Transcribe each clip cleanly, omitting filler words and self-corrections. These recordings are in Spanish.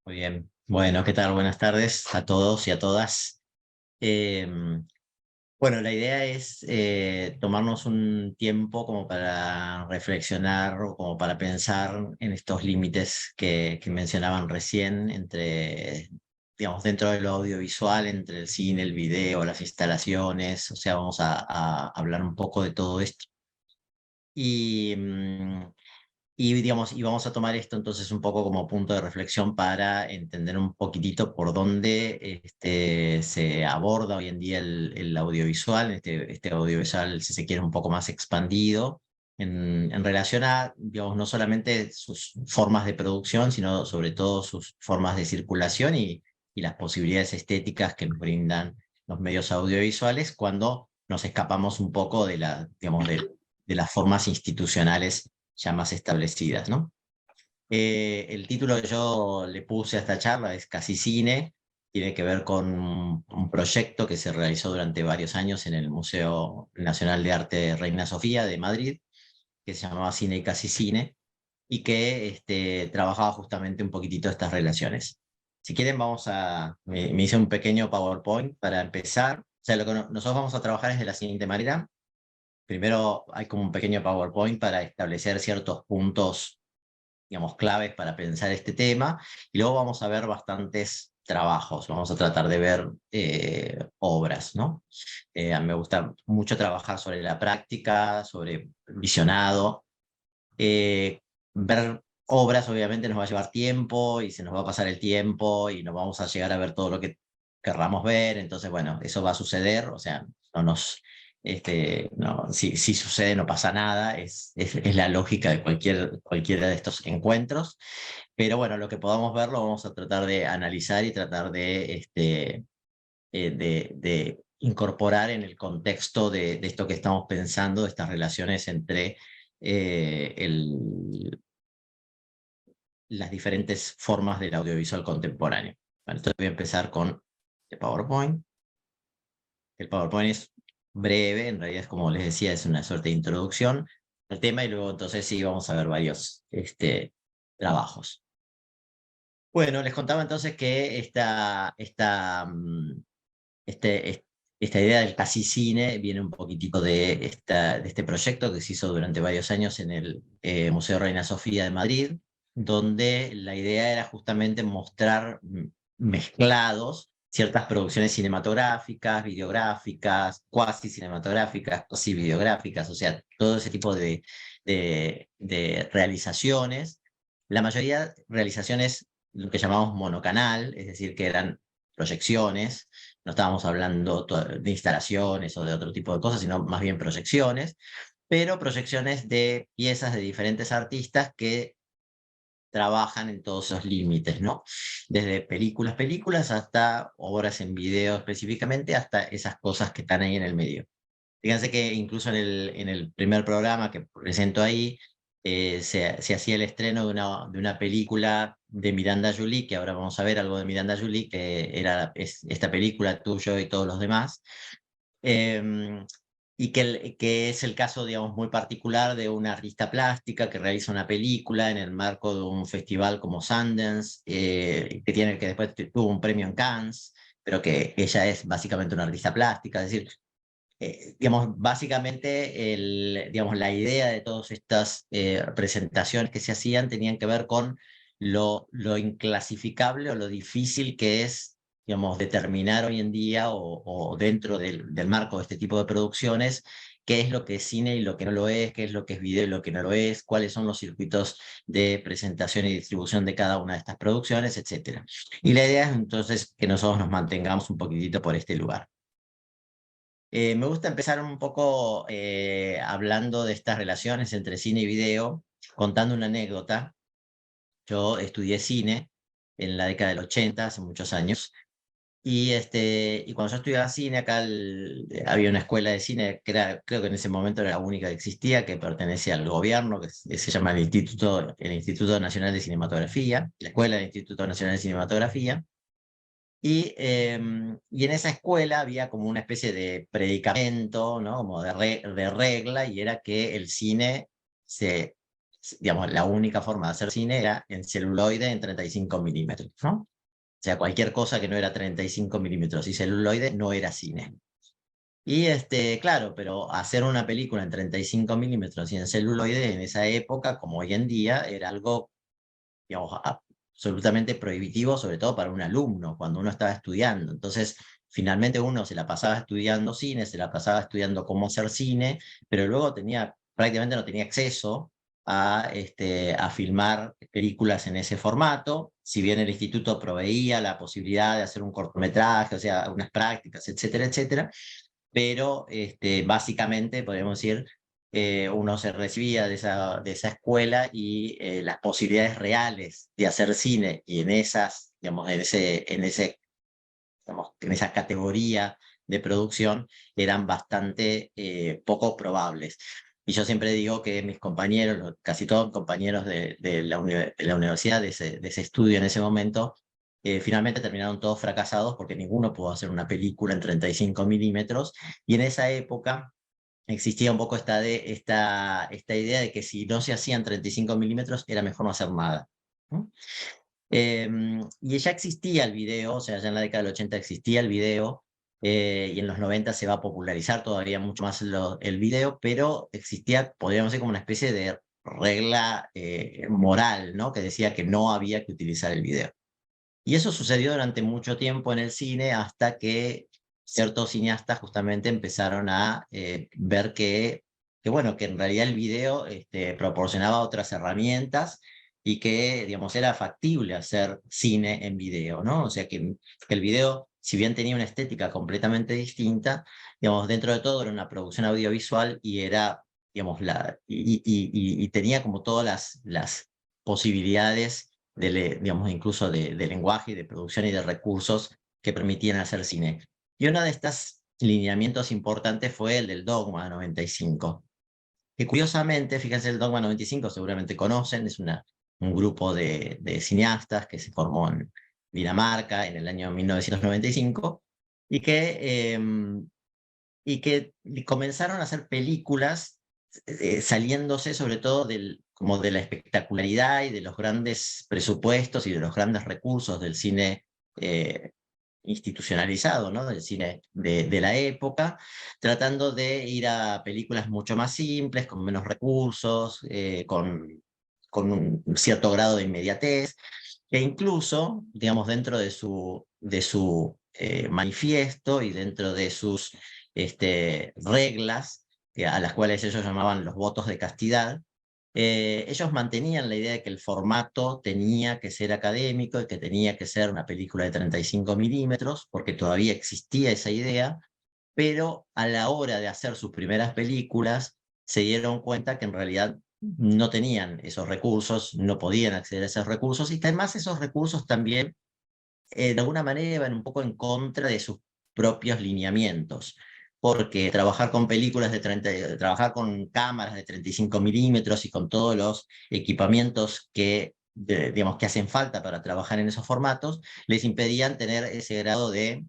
Muy bien. Bueno, ¿qué tal? Buenas tardes a todos y a todas. Eh, bueno, la idea es tomarnos un tiempo como para reflexionar o como para pensar en estos límites que mencionaban recién entre, digamos, dentro de lo audiovisual, entre el cine, el video, las instalaciones. O sea, vamos a hablar un poco de todo esto. Y, digamos, y vamos a tomar esto entonces un poco como punto de reflexión para entender un poquitito por dónde se aborda hoy en día el audiovisual, este audiovisual, si se quiere, un poco más expandido en relación a, digamos, no solamente sus formas de producción, sino sobre todo sus formas de circulación y las posibilidades estéticas que nos brindan los medios audiovisuales cuando nos escapamos un poco de digamos, de las formas institucionales ya más establecidas, ¿no? El título que yo le puse a esta charla es Casi Cine, tiene que ver con un proyecto que se realizó durante varios años en el Museo Nacional de Arte Reina Sofía de Madrid, que se llamaba Cine y Casi Cine, y que trabajaba justamente un poquitito estas relaciones. Si quieren, me hice un pequeño PowerPoint para empezar. O sea, lo que nosotros vamos a trabajar es de la siguiente manera. Primero hay como un pequeño PowerPoint para establecer ciertos puntos, digamos, claves para pensar este tema, y luego vamos a ver bastantes trabajos, vamos a tratar de ver obras, ¿no? A mí me gusta mucho trabajar sobre la práctica, sobre visionado. Ver obras obviamente nos va a llevar tiempo y se nos va a pasar el tiempo y no vamos a llegar a ver todo lo que querramos ver, entonces bueno, eso va a suceder, o sea, no nos, no, si sucede no pasa nada, es la lógica de cualquiera de estos encuentros, pero bueno, lo que podamos ver lo vamos a tratar de analizar y tratar de incorporar en el contexto de esto que estamos pensando, de estas relaciones entre las diferentes formas del audiovisual contemporáneo. Bueno, entonces voy a empezar con el PowerPoint. El PowerPoint es breve, en realidad es como les decía, es una suerte de introducción al tema y luego entonces sí vamos a ver varios trabajos. Bueno, les contaba entonces que este, es- esta idea del casi cine viene un poquitito de este proyecto que se hizo durante varios años en el Museo Reina Sofía de Madrid, donde la idea era justamente mostrar mezclados ciertas producciones cinematográficas, videográficas, cuasi cinematográficas, cuasi videográficas, o sea, todo ese tipo de realizaciones. La mayoría realizaciones, lo que llamamos monocanal, es decir, que eran proyecciones, no estábamos hablando de instalaciones o de otro tipo de cosas, sino más bien proyecciones, pero proyecciones de piezas de diferentes artistas que trabajan en todos esos límites, ¿no? Desde películas hasta obras en video específicamente, hasta esas cosas que están ahí en el medio. Fíjense que incluso en el primer programa que presento ahí, se hacía el estreno de una película de Miranda Julie, que ahora vamos a ver algo de Miranda Julie, que es esta película Tuyo y todos los demás, eh, y que es el caso, digamos, muy particular de una artista plástica que realiza una película en el marco de un festival como Sundance, que después tuvo un premio en Cannes, pero que ella es básicamente una artista plástica, es decir, digamos, básicamente digamos, la idea de todas estas presentaciones que se hacían tenían que ver con lo inclasificable o lo difícil que es, digamos, determinar hoy en día o dentro del marco de este tipo de producciones qué es lo que es cine y lo que no lo es, qué es lo que es video y lo que no lo es, cuáles son los circuitos de presentación y distribución de cada una de estas producciones, etcétera. Y la idea es entonces que nosotros nos mantengamos un poquitito por este lugar. Me gusta empezar un poco hablando de estas relaciones entre cine y video, contando una anécdota. Yo estudié cine en la década del 80, hace muchos años, y cuando yo estudiaba cine, acá había una escuela de cine que creo que en ese momento era la única que existía, que pertenece al gobierno, se llama el Instituto Nacional de Cinematografía, la Escuela del Instituto Nacional de Cinematografía. Y en esa escuela había como una especie de predicamento, ¿no? Como de regla, y era que el cine se digamos, la única forma de hacer cine era en celuloide en 35 milímetros, ¿no? O sea, cualquier cosa que no era 35 milímetros y celuloide no era cine. Y claro, pero hacer una película en 35 milímetros y en celuloide en esa época, como hoy en día, era algo, digamos, absolutamente prohibitivo, sobre todo para un alumno, cuando uno estaba estudiando. Entonces, finalmente uno se la pasaba estudiando cine, se la pasaba estudiando cómo hacer cine, pero luego prácticamente no tenía acceso a filmar películas en ese formato, si bien el instituto proveía la posibilidad de hacer un cortometraje, o sea, unas prácticas, etcétera, etcétera, pero básicamente, podríamos decir, uno se recibía de esa escuela y las posibilidades reales de hacer cine y en esas, digamos, digamos, en esa categoría de producción eran bastante poco probables. Y yo siempre digo que mis compañeros, casi todos compañeros de la universidad, de ese estudio en ese momento, finalmente terminaron todos fracasados porque ninguno pudo hacer una película en 35 milímetros. Y en esa época existía un poco esta idea de que si no se hacían 35 milímetros era mejor no hacer nada, ¿no? Y ya existía el video, o sea, ya en la década del 80 existía el video, y en los 90 se va a popularizar todavía mucho más el video, pero existía, podríamos decir, como una especie de regla moral, ¿no? Que decía que no había que utilizar el video. Y eso sucedió durante mucho tiempo en el cine hasta que ciertos cineastas justamente empezaron a ver bueno, que en realidad el video proporcionaba otras herramientas y que, digamos, era factible hacer cine en video, ¿no? O sea, que el video, si bien tenía una estética completamente distinta, digamos, dentro de todo era una producción audiovisual y era, digamos, y tenía como todas las posibilidades digamos, incluso de lenguaje, de producción y de recursos que permitían hacer cine. Y uno de estos lineamientos importantes fue el del Dogma 95, que curiosamente, fíjense, el Dogma 95 seguramente conocen, es un grupo de cineastas que se formó en Dinamarca en el año 1995 y y que comenzaron a hacer películas saliéndose sobre todo como de la espectacularidad y de los grandes presupuestos y de los grandes recursos del cine eh, institucionalizado, ¿no? Del cine de la época, tratando de ir a películas mucho más simples, con menos recursos, con un cierto grado de inmediatez, e incluso, digamos, dentro de su manifiesto y dentro de sus reglas, a las cuales ellos llamaban los votos de castidad, ellos mantenían la idea de que el formato tenía que ser académico y que tenía que ser una película de 35 milímetros, porque todavía existía esa idea, pero a la hora de hacer sus primeras películas se dieron cuenta que en realidad no tenían esos recursos, no podían acceder a esos recursos, y además esos recursos también de alguna manera iban un poco en contra de sus propios lineamientos, porque trabajar con películas trabajar con cámaras de 35 milímetros y con todos los equipamientos digamos, que hacen falta para trabajar en esos formatos, les impedían tener ese grado de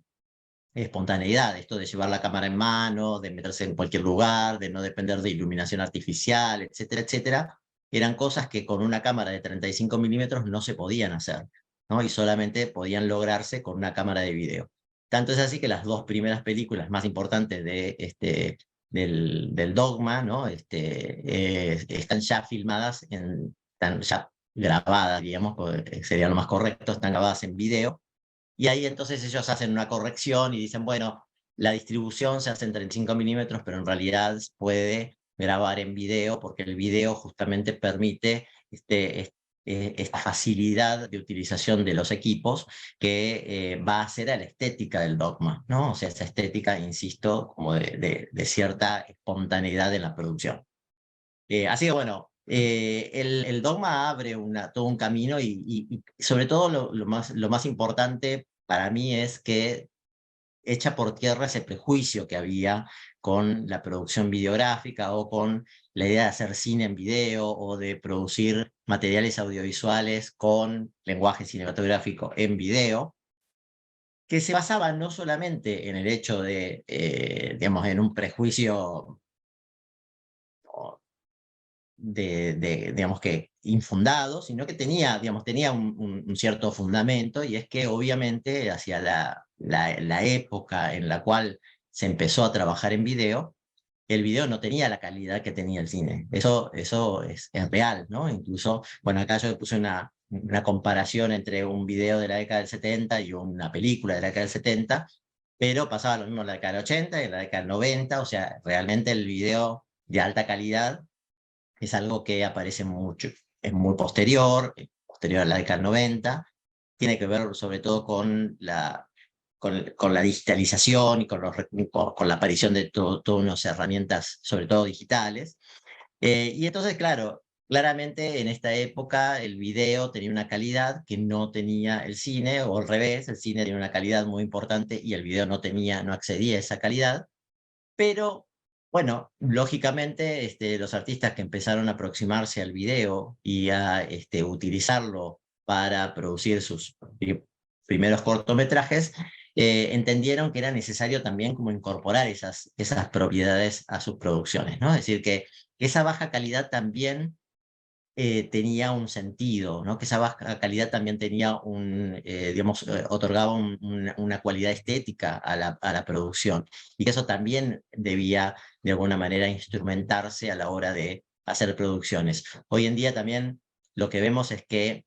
espontaneidad, esto de llevar la cámara en mano, de meterse en cualquier lugar, de no depender de iluminación artificial, etcétera, etcétera, eran cosas que con una cámara de 35 milímetros no se podían hacer, ¿no? Y solamente podían lograrse con una cámara de video. Tanto es así que las dos primeras películas más importantes del Dogma, ¿no? Están ya filmadas, están ya grabadas, digamos, sería lo más correcto, están grabadas en video, y ahí entonces ellos hacen una corrección y dicen, bueno, la distribución se hace en 35 milímetros, pero en realidad se puede grabar en video porque el video justamente permite esta facilidad de utilización de los equipos que va a hacer a la estética del Dogma, ¿no? O sea, esa estética, insisto, como de cierta espontaneidad en la producción. Así que bueno, el Dogma abre todo un camino y sobre todo lo más importante para mí es que echa por tierra ese prejuicio que había con la producción videográfica o con la idea de hacer cine en video o de producir materiales audiovisuales con lenguaje cinematográfico en video, que se basaba no solamente en el hecho de, digamos, en un prejuicio digamos que infundado, sino que tenía, digamos, tenía un cierto fundamento, y es que obviamente hacia la época en la cual se empezó a trabajar en video, el video no tenía la calidad que tenía el cine. Eso es real, ¿no? Incluso, bueno, acá yo puse una comparación entre un video de la década del 70 y una película de la década del 70, pero pasaba lo mismo en la década del 80 y en la década del 90, o sea, realmente el video de alta calidad es algo que aparece mucho, es muy posterior, posterior a la década del 90, tiene que ver sobre todo con con la digitalización y con la aparición de todas unas herramientas, sobre todo digitales. Y entonces, claro, claramente en esta época el video tenía una calidad que no tenía el cine, o al revés, el cine tenía una calidad muy importante y el video no accedía a esa calidad. Pero bueno, lógicamente los artistas que empezaron a aproximarse al video y a utilizarlo para producir sus primeros cortometrajes, entendieron que era necesario también como incorporar esas propiedades a sus producciones, ¿no? Es decir, que esa baja calidad también tenía un sentido, ¿no? Que esa baja calidad también tenía digamos, otorgaba una cualidad estética a la producción, y que eso también debía de alguna manera instrumentarse a la hora de hacer producciones. Hoy en día también lo que vemos es que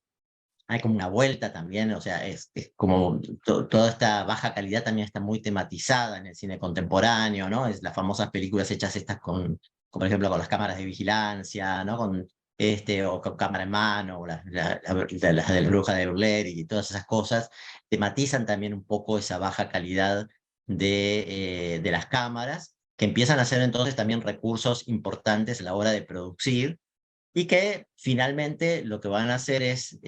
hay como una vuelta también, o sea, es como toda esta baja calidad también está muy tematizada en el cine contemporáneo, ¿no? Es las famosas películas hechas estas por ejemplo, con las cámaras de vigilancia, ¿no? O con cámara en mano, o las de la bruja de Blair y todas esas cosas, tematizan también un poco esa baja calidad de las cámaras, que empiezan a ser entonces también recursos importantes a la hora de producir, y que finalmente lo que van a hacer es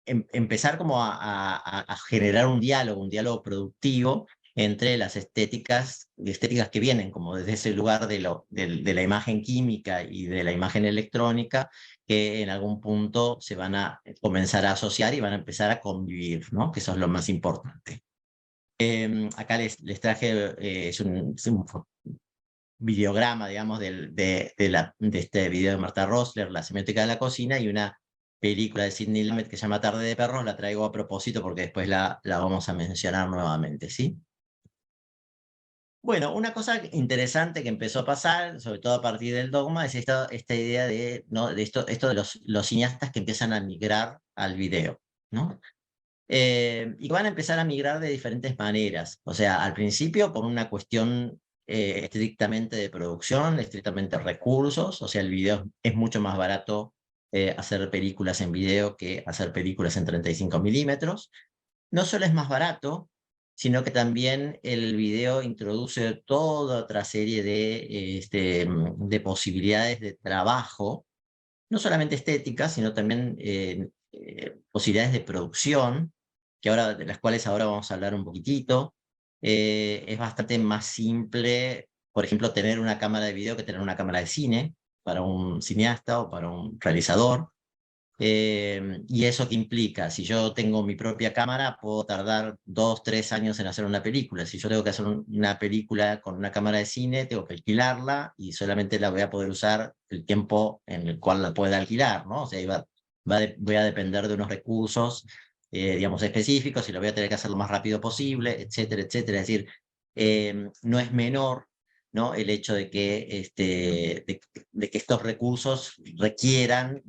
empezar como a generar un diálogo productivo entre las estéticas que vienen como desde ese lugar de la imagen química y de la imagen electrónica, que en algún punto se van a comenzar a asociar y van a empezar a convivir, ¿no? Que eso es lo más importante. Acá les traje es un videograma, digamos, de este video de Martha Rosler, La semiótica de la cocina, y una película de Sidney Lumet que se llama Tarde de Perros. La traigo a propósito porque después la vamos a mencionar nuevamente, ¿sí? Bueno, una cosa interesante que empezó a pasar, sobre todo a partir del Dogma, es esta idea ¿no? de esto de los cineastas que empiezan a migrar al video, ¿no? Y van a empezar a migrar de diferentes maneras. O sea, al principio por una cuestión estrictamente de producción, estrictamente recursos. O sea, el video es mucho más barato hacer películas en video que hacer películas en 35 milímetros. No solo es más barato, sino que también el video introduce toda otra serie de posibilidades de trabajo, no solamente estéticas, sino también posibilidades de producción, de las cuales ahora vamos a hablar un poquitito. Es bastante más simple, por ejemplo, tener una cámara de video que tener una cámara de cine para un cineasta o para un realizador. ¿Y eso qué implica? Si yo tengo mi propia cámara, puedo tardar 2, 3 años en hacer una película. Si yo tengo que hacer una película con una cámara de cine, tengo que alquilarla y solamente la voy a poder usar el tiempo en el cual la pueda alquilar, ¿no? O sea, voy a depender de unos recursos, digamos, específicos, y lo voy a tener que hacer lo más rápido posible, etcétera, etcétera. Es decir, no es menor, ¿no? El hecho de que estos recursos requieran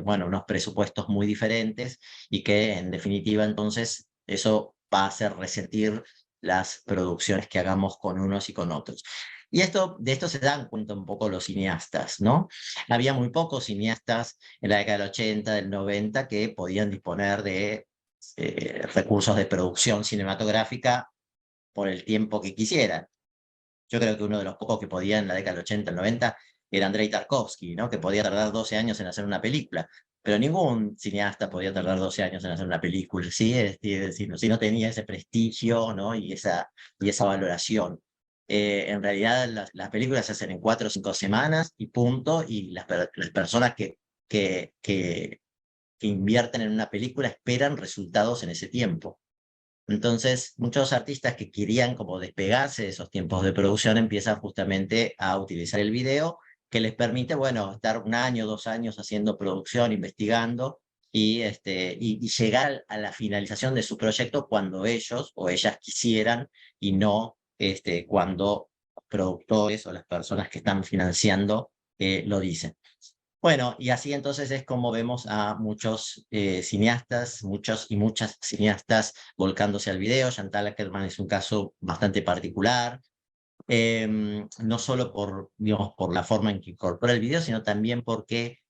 bueno, unos presupuestos muy diferentes, y que en definitiva entonces eso va a hacer resentir las producciones que hagamos con unos y con otros. Y de esto se dan cuenta un poco los cineastas, ¿no? Había muy pocos cineastas en la década del 80, del 90, que podían disponer de recursos de producción cinematográfica por el tiempo que quisieran. Yo creo que uno de los pocos que podía en la década del 80, el 90, era Andrei Tarkovsky, ¿no? Que podía tardar 12 años en hacer una película. Pero ningún cineasta podía tardar 12 años en hacer una película, ¿sí? Es decir, si no tenía ese prestigio, ¿no? Y esa valoración. En realidad, las películas se hacen en 4 o 5 semanas y punto, y las personas que invierten en una película esperan resultados en ese tiempo. Entonces, muchos artistas que querían como despegarse de esos tiempos de producción empiezan justamente a utilizar el video, que les permite, bueno, estar 1 año, 2 años haciendo producción, investigando, y llegar a la finalización de su proyecto cuando ellos o ellas quisieran, y no cuando los productores o las personas que están financiando lo dicen. Bueno, y así entonces es como vemos a muchos cineastas, muchos y muchas cineastas volcándose al video. Chantal Akerman es un caso bastante particular, no solo por, digamos, por la forma en que incorpora el video, sino también porque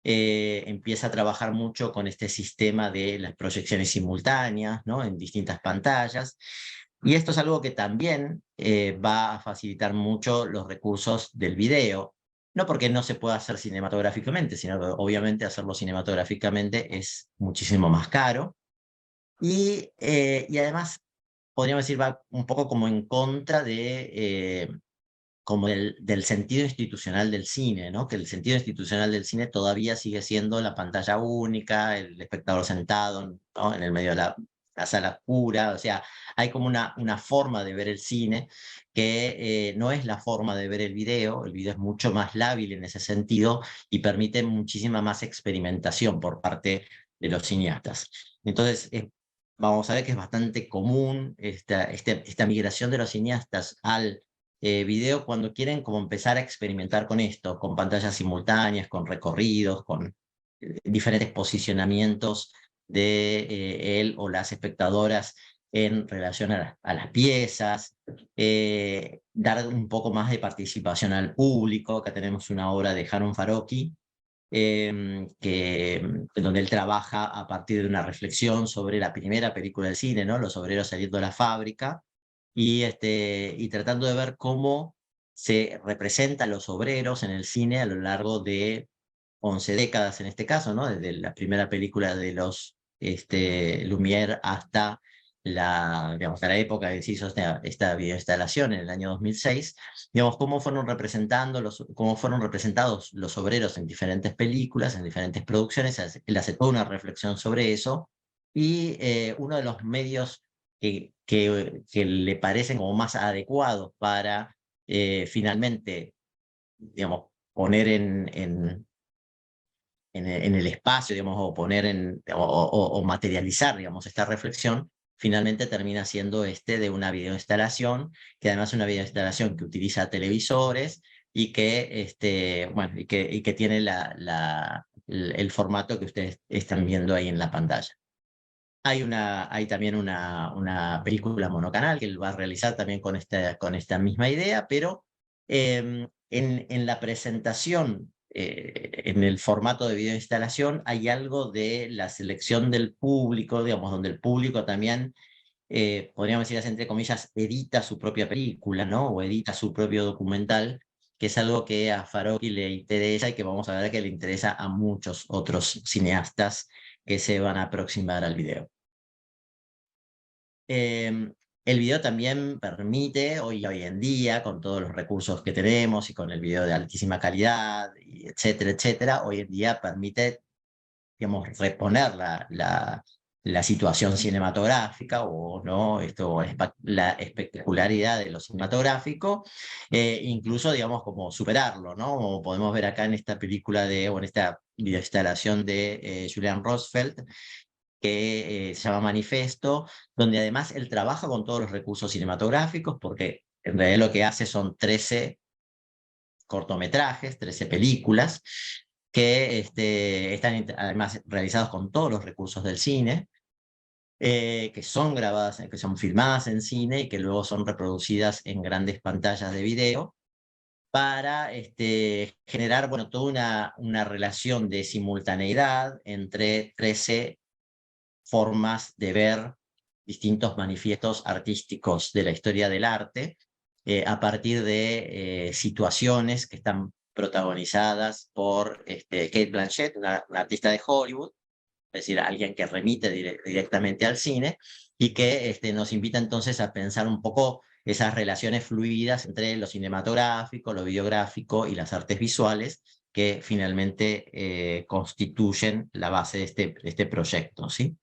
empieza a trabajar mucho con este sistema de las proyecciones simultáneas, ¿no? En distintas pantallas. Y esto es algo que también va a facilitar mucho los recursos del video. No porque no se pueda hacer cinematográficamente, sino que obviamente hacerlo cinematográficamente es muchísimo más caro. Y además, podríamos decir, va un poco como en contra de como del sentido institucional del cine, ¿no? Que el sentido institucional del cine todavía sigue siendo la pantalla única, el espectador sentado, ¿no? En el medio de la sala oscura. O sea, hay como una forma de ver el cine que no es la forma de ver el video es mucho más lábil en ese sentido y permite muchísima más experimentación por parte de los cineastas. Entonces, vamos a ver que es bastante común esta migración de los cineastas al video cuando quieren como empezar a experimentar con esto, con pantallas simultáneas, con recorridos, con diferentes posicionamientos de él o las espectadoras en relación a las piezas, dar un poco más de participación al público. Acá tenemos una obra de Harun Farocki, donde él trabaja a partir de una reflexión sobre la primera película del cine, ¿no? Los obreros saliendo de la fábrica, y tratando de ver cómo se representan los obreros en el cine a lo largo de 11 décadas en este caso, ¿no? Desde la primera película de los Lumière hasta digamos, a la época que se hizo esta videoinstalación en el año 2006, digamos, cómo fueron representados los obreros en diferentes películas, en diferentes producciones. Él hace toda una reflexión sobre eso, y uno de los medios que le parecen como más adecuados para finalmente, digamos, poner en el espacio, digamos, o poner o materializar, digamos, esta reflexión, finalmente termina siendo de una videoinstalación, que además es una videoinstalación que utiliza televisores y bueno, y que tiene el formato que ustedes están viendo ahí en la pantalla. Hay también una película monocanal que él va a realizar también con esta misma idea, pero en la presentación, en el formato de videoinstalación, hay algo de la selección del público, digamos, donde el público también, podríamos decir, entre comillas, edita su propia película, ¿no? O edita su propio documental, que es algo que a Farocki le interesa y que vamos a ver que le interesa a muchos otros cineastas que se van a aproximar al video. El video también permite, hoy en día, con todos los recursos que tenemos y con el video de altísima calidad, y etcétera, etcétera, hoy en día permite, digamos, reponer la situación cinematográfica, o no, la espectacularidad de lo cinematográfico, incluso, digamos, como superarlo, ¿no? Como podemos ver acá en esta película o en esta videoinstalación de Julian Rosfeld, que se llama Manifesto, donde además él trabaja con todos los recursos cinematográficos, porque en realidad lo que hace son 13 cortometrajes, 13 películas, que están además realizados con todos los recursos del cine, que son grabadas, que son filmadas en cine y que luego son reproducidas en grandes pantallas de video, para generar, bueno, toda una relación de simultaneidad entre 13 formas de ver distintos manifiestos artísticos de la historia del arte, a partir de situaciones que están protagonizadas por Cate Blanchett, una artista de Hollywood, es decir, alguien que remite directamente al cine, y que nos invita entonces a pensar un poco esas relaciones fluidas entre lo cinematográfico, lo videográfico y las artes visuales, que finalmente constituyen la base de este proyecto, ¿sí?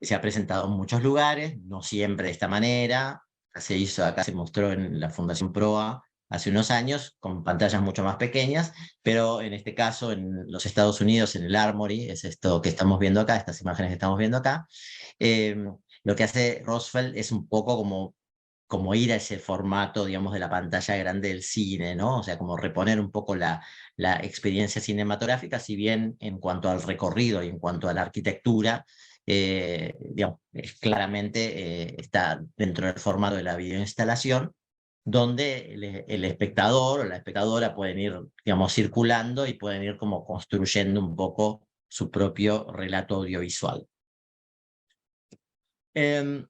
Se ha presentado en muchos lugares, no siempre de esta manera. Acá se mostró en la Fundación PROA hace unos años, con pantallas mucho más pequeñas, pero en este caso en los Estados Unidos, en el Armory, es esto que estamos viendo acá, estas imágenes que estamos viendo acá, eh, lo que hace Roosevelt es un poco como ir a ese formato, digamos, de la pantalla grande del cine, ¿no? O sea, como reponer un poco la experiencia cinematográfica, si bien en cuanto al recorrido y en cuanto a la arquitectura, digamos, claramente está dentro del formato de la videoinstalación, donde el espectador o la espectadora pueden ir, digamos, circulando y pueden ir como construyendo un poco su propio relato audiovisual. Em,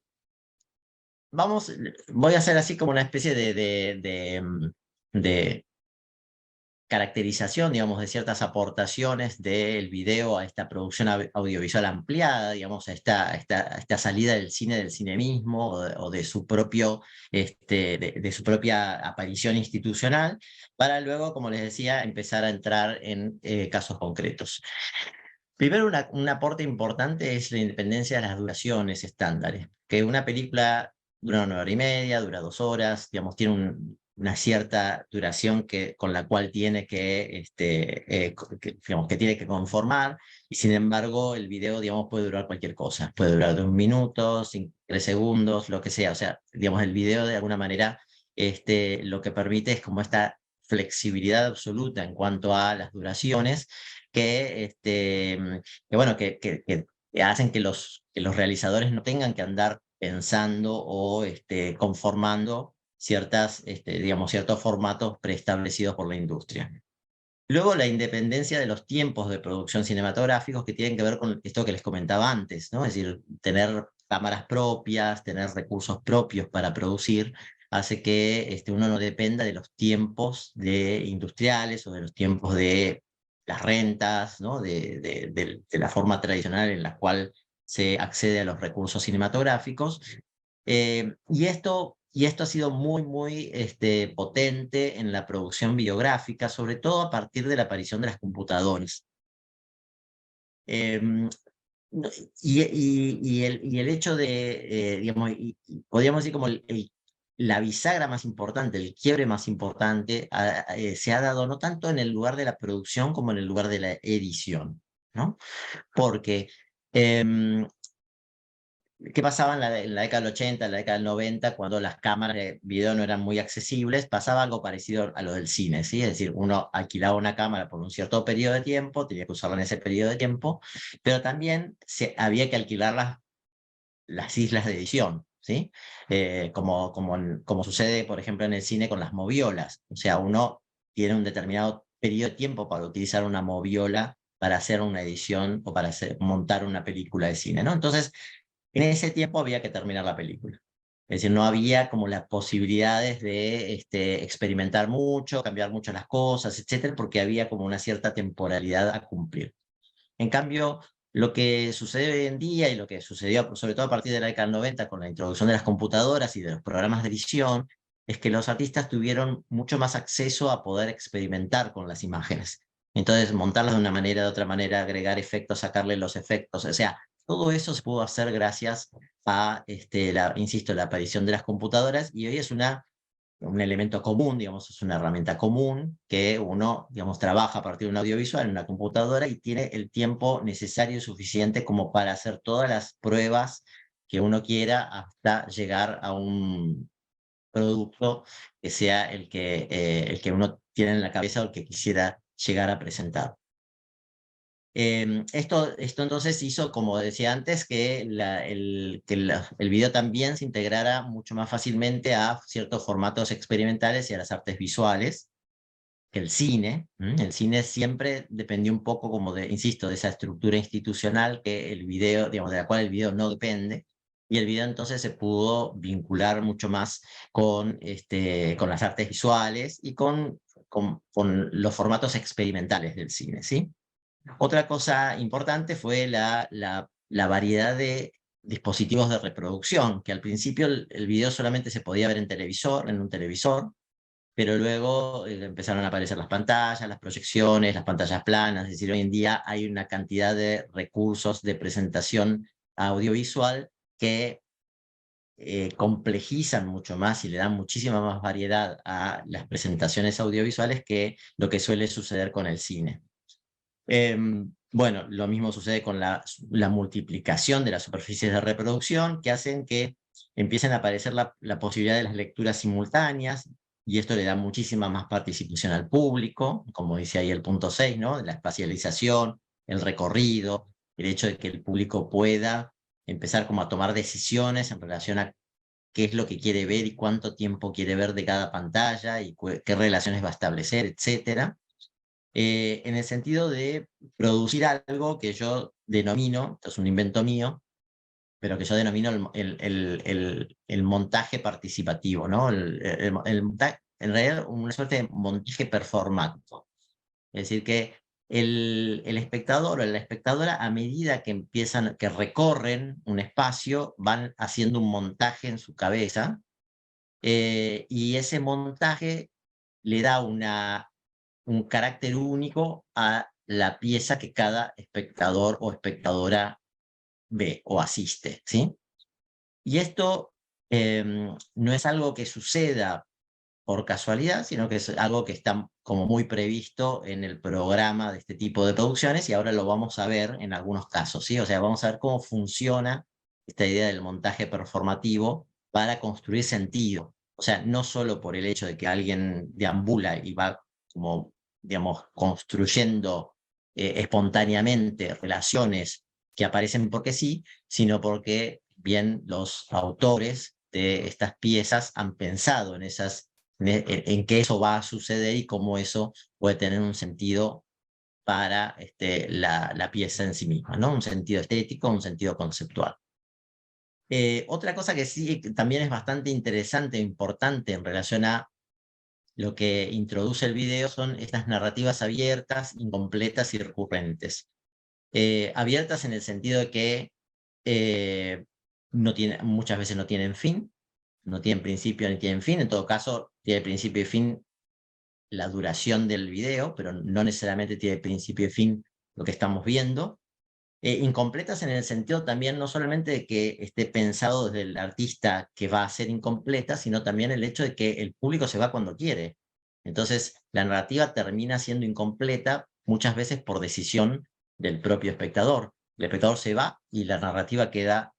voy a hacer así como una especie de caracterización, digamos, de ciertas aportaciones del video a esta producción audiovisual ampliada, digamos, a esta salida del cine mismo, o de su propio, de su propia aparición institucional, para luego, como les decía, empezar a entrar en casos concretos. Primero, un aporte importante es la independencia de las duraciones estándares, que una película dura 1 hora y media, dura 2 horas, digamos, tiene una cierta duración con la cual tiene digamos, que tiene que conformar, y sin embargo el video, digamos, puede durar cualquier cosa, puede durar de 1 minuto, 3 segundos, lo que sea, o sea, digamos, el video de alguna manera lo que permite es como esta flexibilidad absoluta en cuanto a las duraciones, que bueno, que hacen que los realizadores no tengan que andar pensando o conformando digamos, ciertos formatos preestablecidos por la industria. Luego, la independencia de los tiempos de producción cinematográficos, que tienen que ver con esto que les comentaba antes, ¿no? Es decir, tener cámaras propias, tener recursos propios para producir, hace que uno no dependa de los tiempos industriales o de los tiempos de las rentas, ¿no? De la forma tradicional en la cual se accede a los recursos cinematográficos. Y esto ha sido muy, muy potente en la producción videográfica, sobre todo a partir de la aparición de las computadoras. Em, no, y el hecho de, digamos, podríamos decir como la bisagra más importante, el quiebre más importante, se ha dado no tanto en el lugar de la producción como en el lugar de la edición, ¿no? Porque ¿qué pasaba en la década del 80, en la década del 90, cuando las cámaras de video no eran muy accesibles? Pasaba algo parecido a lo del cine, ¿sí? Es decir, uno alquilaba una cámara por un cierto periodo de tiempo, tenía que usarla en ese periodo de tiempo, pero también había que alquilar las islas de edición, ¿sí? Como sucede, por ejemplo, en el cine con las moviolas. O sea, uno tiene un determinado periodo de tiempo para utilizar una moviola para hacer una edición o para montar una película de cine, ¿no? Entonces, en ese tiempo había que terminar la película. Es decir, no había como las posibilidades de experimentar mucho, cambiar mucho las cosas, etcétera, porque había como una cierta temporalidad a cumplir. En cambio, lo que sucede hoy en día y lo que sucedió sobre todo a partir de la década del 90 con la introducción de las computadoras y de los programas de edición, es que los artistas tuvieron mucho más acceso a poder experimentar con las imágenes. Entonces, montarlas de una manera, de otra manera, agregar efectos, sacarle los efectos, o sea, todo eso se pudo hacer gracias a, insisto, la aparición de las computadoras, y hoy es un elemento común, digamos, es una herramienta común que uno, digamos, trabaja a partir de un audiovisual en una computadora y tiene el tiempo necesario y suficiente como para hacer todas las pruebas que uno quiera hasta llegar a un producto que sea el que uno tiene en la cabeza o el que quisiera llegar a presentar. Esto entonces hizo, como decía antes, que el video también se integrara mucho más fácilmente a ciertos formatos experimentales y a las artes visuales que el cine. El cine siempre dependió un poco, como insisto, de esa estructura institucional que el video, digamos, de la cual el video no depende, y el video entonces se pudo vincular mucho más con las artes visuales y con los formatos experimentales del cine, ¿sí? Otra cosa importante fue la variedad de dispositivos de reproducción, que al principio el video solamente se podía ver en un televisor, pero luego empezaron a aparecer las pantallas, las proyecciones, las pantallas planas. Es decir, hoy en día hay una cantidad de recursos de presentación audiovisual que complejizan mucho más y le dan muchísima más variedad a las presentaciones audiovisuales que lo que suele suceder con el cine. Bueno, lo mismo sucede con la multiplicación de las superficies de reproducción, que hacen que empiecen a aparecer la posibilidad de las lecturas simultáneas, y esto le da muchísima más participación al público, como dice ahí el punto 6, ¿no? La espacialización, el recorrido, el hecho de que el público pueda empezar como a tomar decisiones en relación a qué es lo que quiere ver y cuánto tiempo quiere ver de cada pantalla y qué relaciones va a establecer, etcétera. En el sentido de producir algo que yo denomino, esto es un invento mío, pero que yo denomino el montaje participativo, ¿no? En realidad, una suerte de montaje performático. Es decir, que el espectador o la espectadora, a medida que recorren un espacio, van haciendo un montaje en su cabeza, y ese montaje le da un carácter único a la pieza que cada espectador o espectadora ve o asiste, ¿sí? Y esto no es algo que suceda por casualidad, sino que es algo que está como muy previsto en el programa de este tipo de producciones, y ahora lo vamos a ver en algunos casos, ¿sí? O sea, vamos a ver cómo funciona esta idea del montaje performativo para construir sentido. O sea, no solo por el hecho de que alguien deambula y va como, digamos, construyendo espontáneamente relaciones que aparecen porque sí, sino porque bien los autores de estas piezas han pensado en que eso va a suceder y cómo eso puede tener un sentido para la pieza en sí misma, ¿no? Un sentido estético, un sentido conceptual. Otra cosa que sí que también es bastante interesante e importante en relación a lo que introduce el video son estas narrativas abiertas, incompletas y recurrentes. Abiertas en el sentido de que muchas veces no tienen fin, no tienen principio ni tienen fin, en todo caso tiene principio y fin la duración del video, pero no necesariamente tiene principio y fin lo que estamos viendo. Incompletas en el sentido también no solamente de que esté pensado desde el artista que va a ser incompleta, sino también el hecho de que el público se va cuando quiere. Entonces, la narrativa termina siendo incompleta muchas veces por decisión del propio espectador. El espectador se va y la narrativa queda,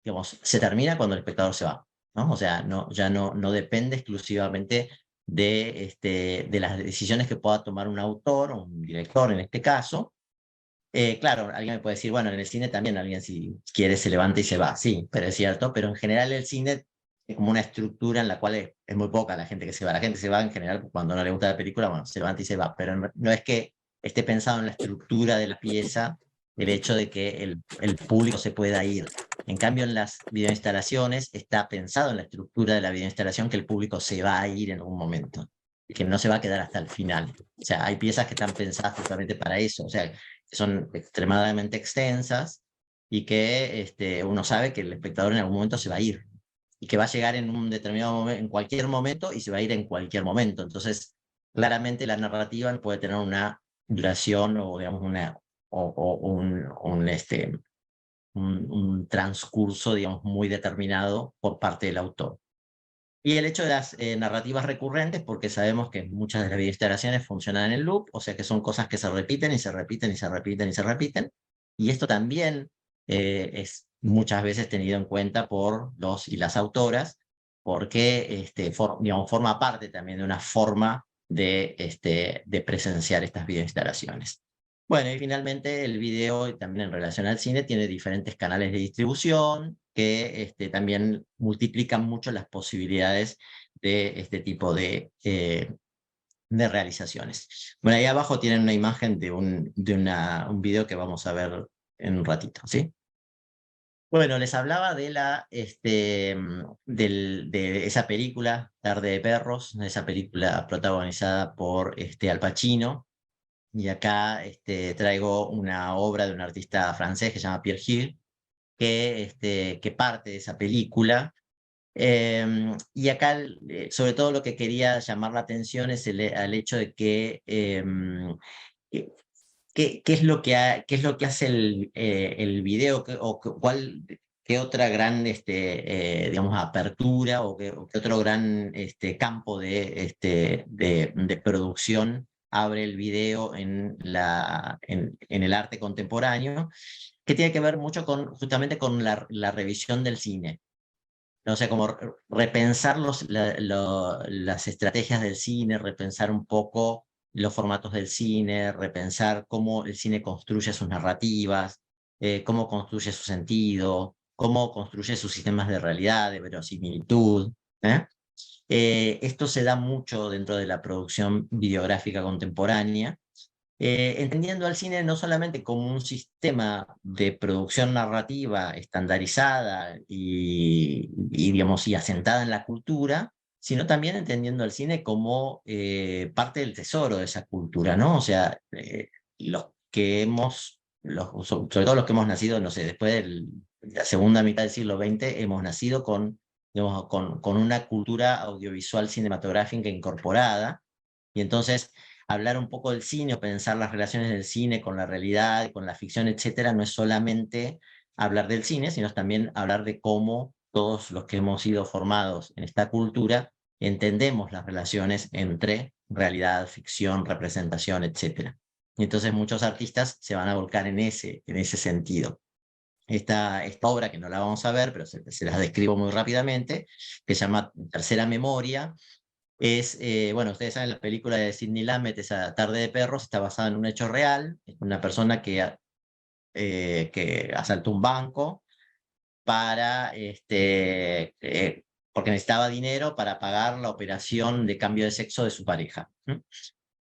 digamos, se termina cuando el espectador se va, ¿no? O sea, ya no depende exclusivamente de las decisiones que pueda tomar un autor o un director en este caso. Claro, alguien me puede decir, bueno, en el cine también alguien si quiere se levanta y se va, sí, pero es cierto, pero en general el cine es como una estructura en la cual es muy poca la gente que se va. La gente se va en general cuando no le gusta la película, bueno, se levanta y se va, pero no es que esté pensado en la estructura de la pieza el hecho de que el público se pueda ir. En cambio, en las videoinstalaciones está pensado en la estructura de la videoinstalación que el público se va a ir en algún momento y que no se va a quedar hasta el final. O sea, hay piezas que están pensadas justamente para eso. O sea, que son extremadamente extensas y que uno sabe que el espectador en algún momento se va a ir y que va a llegar en un determinado momento, en cualquier momento, y se va a ir en cualquier momento. Entonces, claramente la narrativa puede tener una duración o, digamos, un transcurso, digamos, muy determinado por parte del autor. Y el hecho de las narrativas recurrentes, porque sabemos que muchas de las videoinstalaciones funcionan en el loop, o sea que son cosas que se repiten y se repiten y se repiten y se repiten. Y esto también es muchas veces tenido en cuenta por los y las autoras, porque digamos, forma parte también de una forma de presenciar estas videoinstalaciones. Bueno, y finalmente el video, también en relación al cine, tiene diferentes canales de distribución que también multiplican mucho las posibilidades de este tipo de realizaciones. Bueno, ahí abajo tienen una imagen de un video que vamos a ver en un ratito, ¿sí? Bueno, les hablaba de esa película, Tarde de Perros, esa película protagonizada por Al Pacino. Y acá traigo una obra de un artista francés que se llama Pierre Gil, que parte de esa película. Y acá, sobre todo, lo que quería llamar la atención es al hecho de que qué es lo que hace el video, qué otra gran digamos, apertura o qué otro gran campo de producción abre el video en el arte contemporáneo, que tiene que ver mucho justamente con la revisión del cine. No sé, como repensar las estrategias del cine, repensar un poco los formatos del cine, repensar cómo el cine construye sus narrativas, cómo construye su sentido, cómo construye sus sistemas de realidad, de verosimilitud. ¿eh? Esto se da mucho dentro de la producción videográfica contemporánea, entendiendo al cine no solamente como un sistema de producción narrativa estandarizada digamos, y asentada en la cultura, sino también entendiendo al cine como parte del tesoro de esa cultura, ¿no? O sea, los que sobre todo los que hemos nacido, no sé, después de la segunda mitad del siglo XX, hemos nacido digamos, con una cultura audiovisual cinematográfica incorporada, y entonces hablar un poco del cine o pensar las relaciones del cine con la realidad, con la ficción, etcétera, no es solamente hablar del cine, sino también hablar de cómo todos los que hemos sido formados en esta cultura entendemos las relaciones entre realidad, ficción, representación, etcétera. Y entonces muchos artistas se van a volcar en ese sentido. Esta obra, que no la vamos a ver, pero se las describo muy rápidamente, que se llama Tercera Memoria, bueno, ustedes saben, la película de Sidney Lumet, esa Tarde de Perros, está basada en un hecho real, es una persona que asaltó un banco porque necesitaba dinero para pagar la operación de cambio de sexo de su pareja.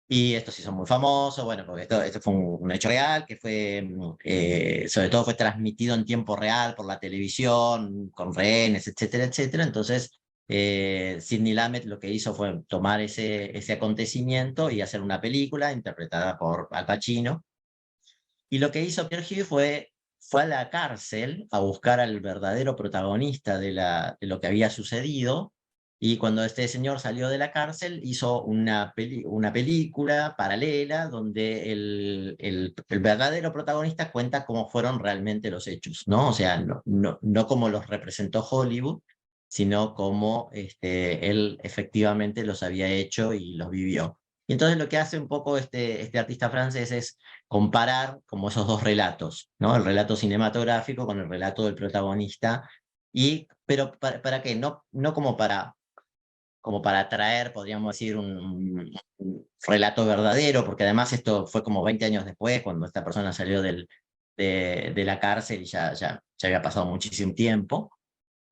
Y esto se hizo muy famoso, bueno, porque esto fue un hecho real, que sobre todo fue transmitido en tiempo real por la televisión, con rehenes, etcétera, etcétera. Entonces, Sidney Lumet lo que hizo fue tomar ese acontecimiento y hacer una película interpretada por Al Pacino. Y lo que hizo Pierre Hughes fue a la cárcel a buscar al verdadero protagonista de lo que había sucedido, y cuando este señor salió de la cárcel hizo una película paralela donde el verdadero protagonista cuenta cómo fueron realmente los hechos, ¿no? O sea, no como los representó Hollywood, sino como él efectivamente los había hecho y los vivió. Y entonces lo que hace un poco este artista francés es comparar como esos dos relatos, ¿no? El relato cinematográfico con el relato del protagonista, pero ¿para qué? No como para atraer, podríamos decir, un relato verdadero, porque además esto fue como 20 años después, cuando esta persona salió de la cárcel y ya había pasado muchísimo tiempo,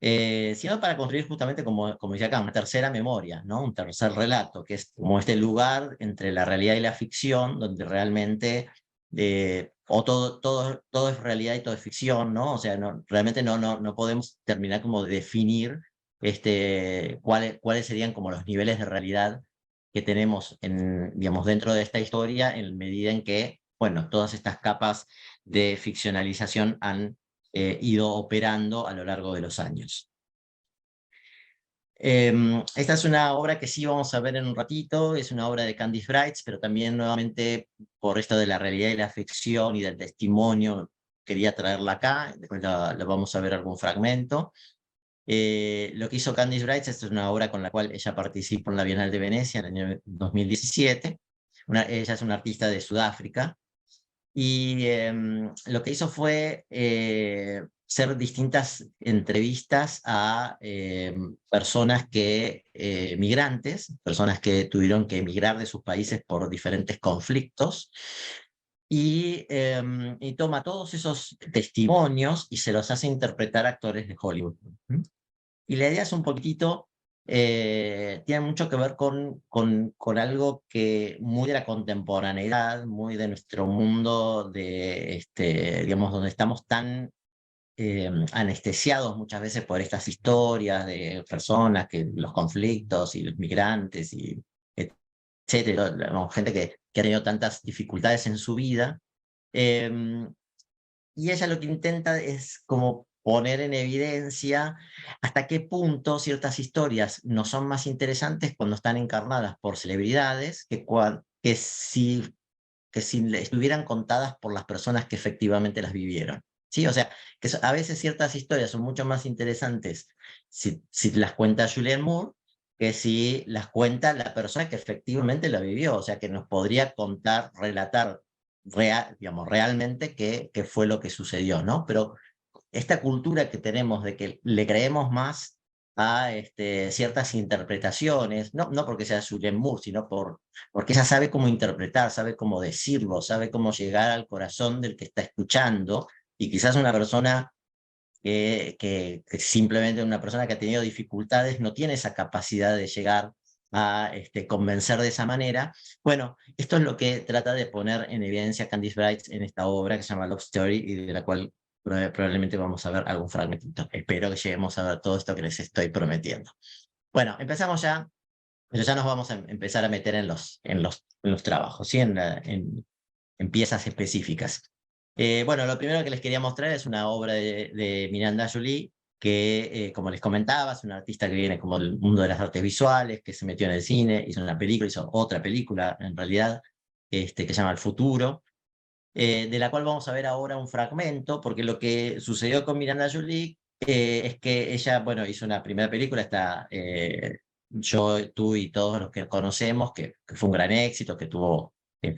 sino para construir justamente, como decía acá, una tercera memoria, ¿no? Un tercer relato, que es como este lugar entre la realidad y la ficción, donde realmente o todo es realidad y todo es ficción, ¿no? O sea, realmente no podemos terminar como de definir cuáles serían como los niveles de realidad que tenemos digamos, dentro de esta historia, en medida en que, bueno, todas estas capas de ficcionalización han ido operando a lo largo de los años. Esta es una obra que sí vamos a ver en un ratito, es una obra de Candice Brights, pero también nuevamente por esto de la realidad y la ficción y del testimonio, quería traerla acá, después la vamos a ver algún fragmento. Lo que hizo Candice Brights es una obra con la cual ella participó en la Bienal de Venecia en el año 2017. Ella es una artista de Sudáfrica, y lo que hizo fue hacer distintas entrevistas a personas migrantes, personas que tuvieron que emigrar de sus países por diferentes conflictos, y toma todos esos testimonios y se los hace interpretar a actores de Hollywood. Y la idea es un poquitito, tiene mucho que ver con algo que muy de la contemporaneidad, muy de nuestro mundo, digamos, donde estamos tan anestesiados muchas veces por estas historias de personas, los conflictos y los migrantes, y etcétera, gente que ha tenido tantas dificultades en su vida. Y ella lo que intenta es como poner en evidencia hasta qué punto ciertas historias no son más interesantes cuando están encarnadas por celebridades que si estuvieran contadas por las personas que efectivamente las vivieron. ¿sí? O sea, que a veces ciertas historias son mucho más interesantes si las cuenta Julianne Moore que si las cuenta la persona que efectivamente la vivió, o sea, que nos podría contar, relatar digamos, realmente qué fue lo que sucedió, ¿no? Pero esta cultura que tenemos de que le creemos más a ciertas interpretaciones, no porque sea Julianne Moore, sino porque ella sabe cómo interpretar, sabe cómo decirlo, sabe cómo llegar al corazón del que está escuchando, y quizás una persona que simplemente una persona que ha tenido dificultades no tiene esa capacidad de llegar a convencer de esa manera. Bueno, esto es lo que trata de poner en evidencia Candice Bright en esta obra que se llama Love Story y de la cual probablemente vamos a ver algún fragmentito. Espero que lleguemos a ver todo esto que les estoy prometiendo. Bueno, empezamos ya, pero ya nos vamos a empezar a meter en los trabajos, ¿sí? En piezas específicas. Bueno, lo primero que les quería mostrar es una obra de Miranda Jolie, que, como les comentaba, es una artista que viene como del mundo de las artes visuales, que se metió en el cine, hizo una película, hizo otra película, en realidad, que se llama El Futuro, de la cual vamos a ver ahora un fragmento, porque lo que sucedió con Miranda Jolie es que ella, bueno, hizo una primera película, está Yo, tú y todos los que conocemos, que fue un gran éxito, que tuvo,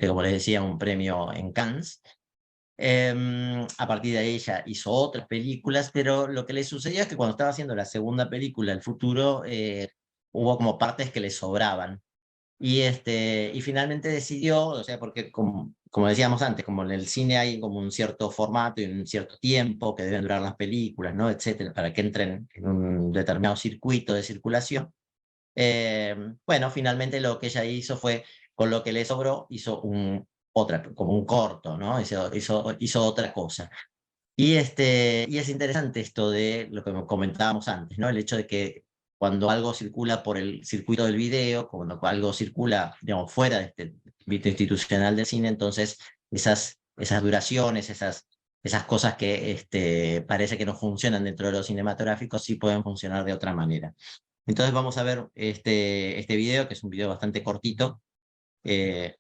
como les decía, un premio en Cannes. A partir de ahí ella hizo otras películas, pero lo que le sucedió es que cuando estaba haciendo la segunda película, El Futuro, hubo como partes que le sobraban. Y finalmente decidió, o sea, porque como decíamos antes, como en el cine hay como un cierto formato y un cierto tiempo que deben durar las películas, ¿no? Etcétera, para que entren en un determinado circuito de circulación. Bueno, finalmente lo que ella hizo fue, con lo que le sobró, hizo como un corto, ¿no? Hizo otra cosa. Y es interesante esto de lo que comentábamos antes, ¿no? El hecho de que cuando algo circula por el circuito del video, cuando algo circula, digamos, fuera de este ámbito institucional del cine, entonces esas duraciones, esas cosas que parece que no funcionan dentro de lo cinematográfico, sí pueden funcionar de otra manera. Entonces vamos a ver este video, que es un video bastante cortito, eh,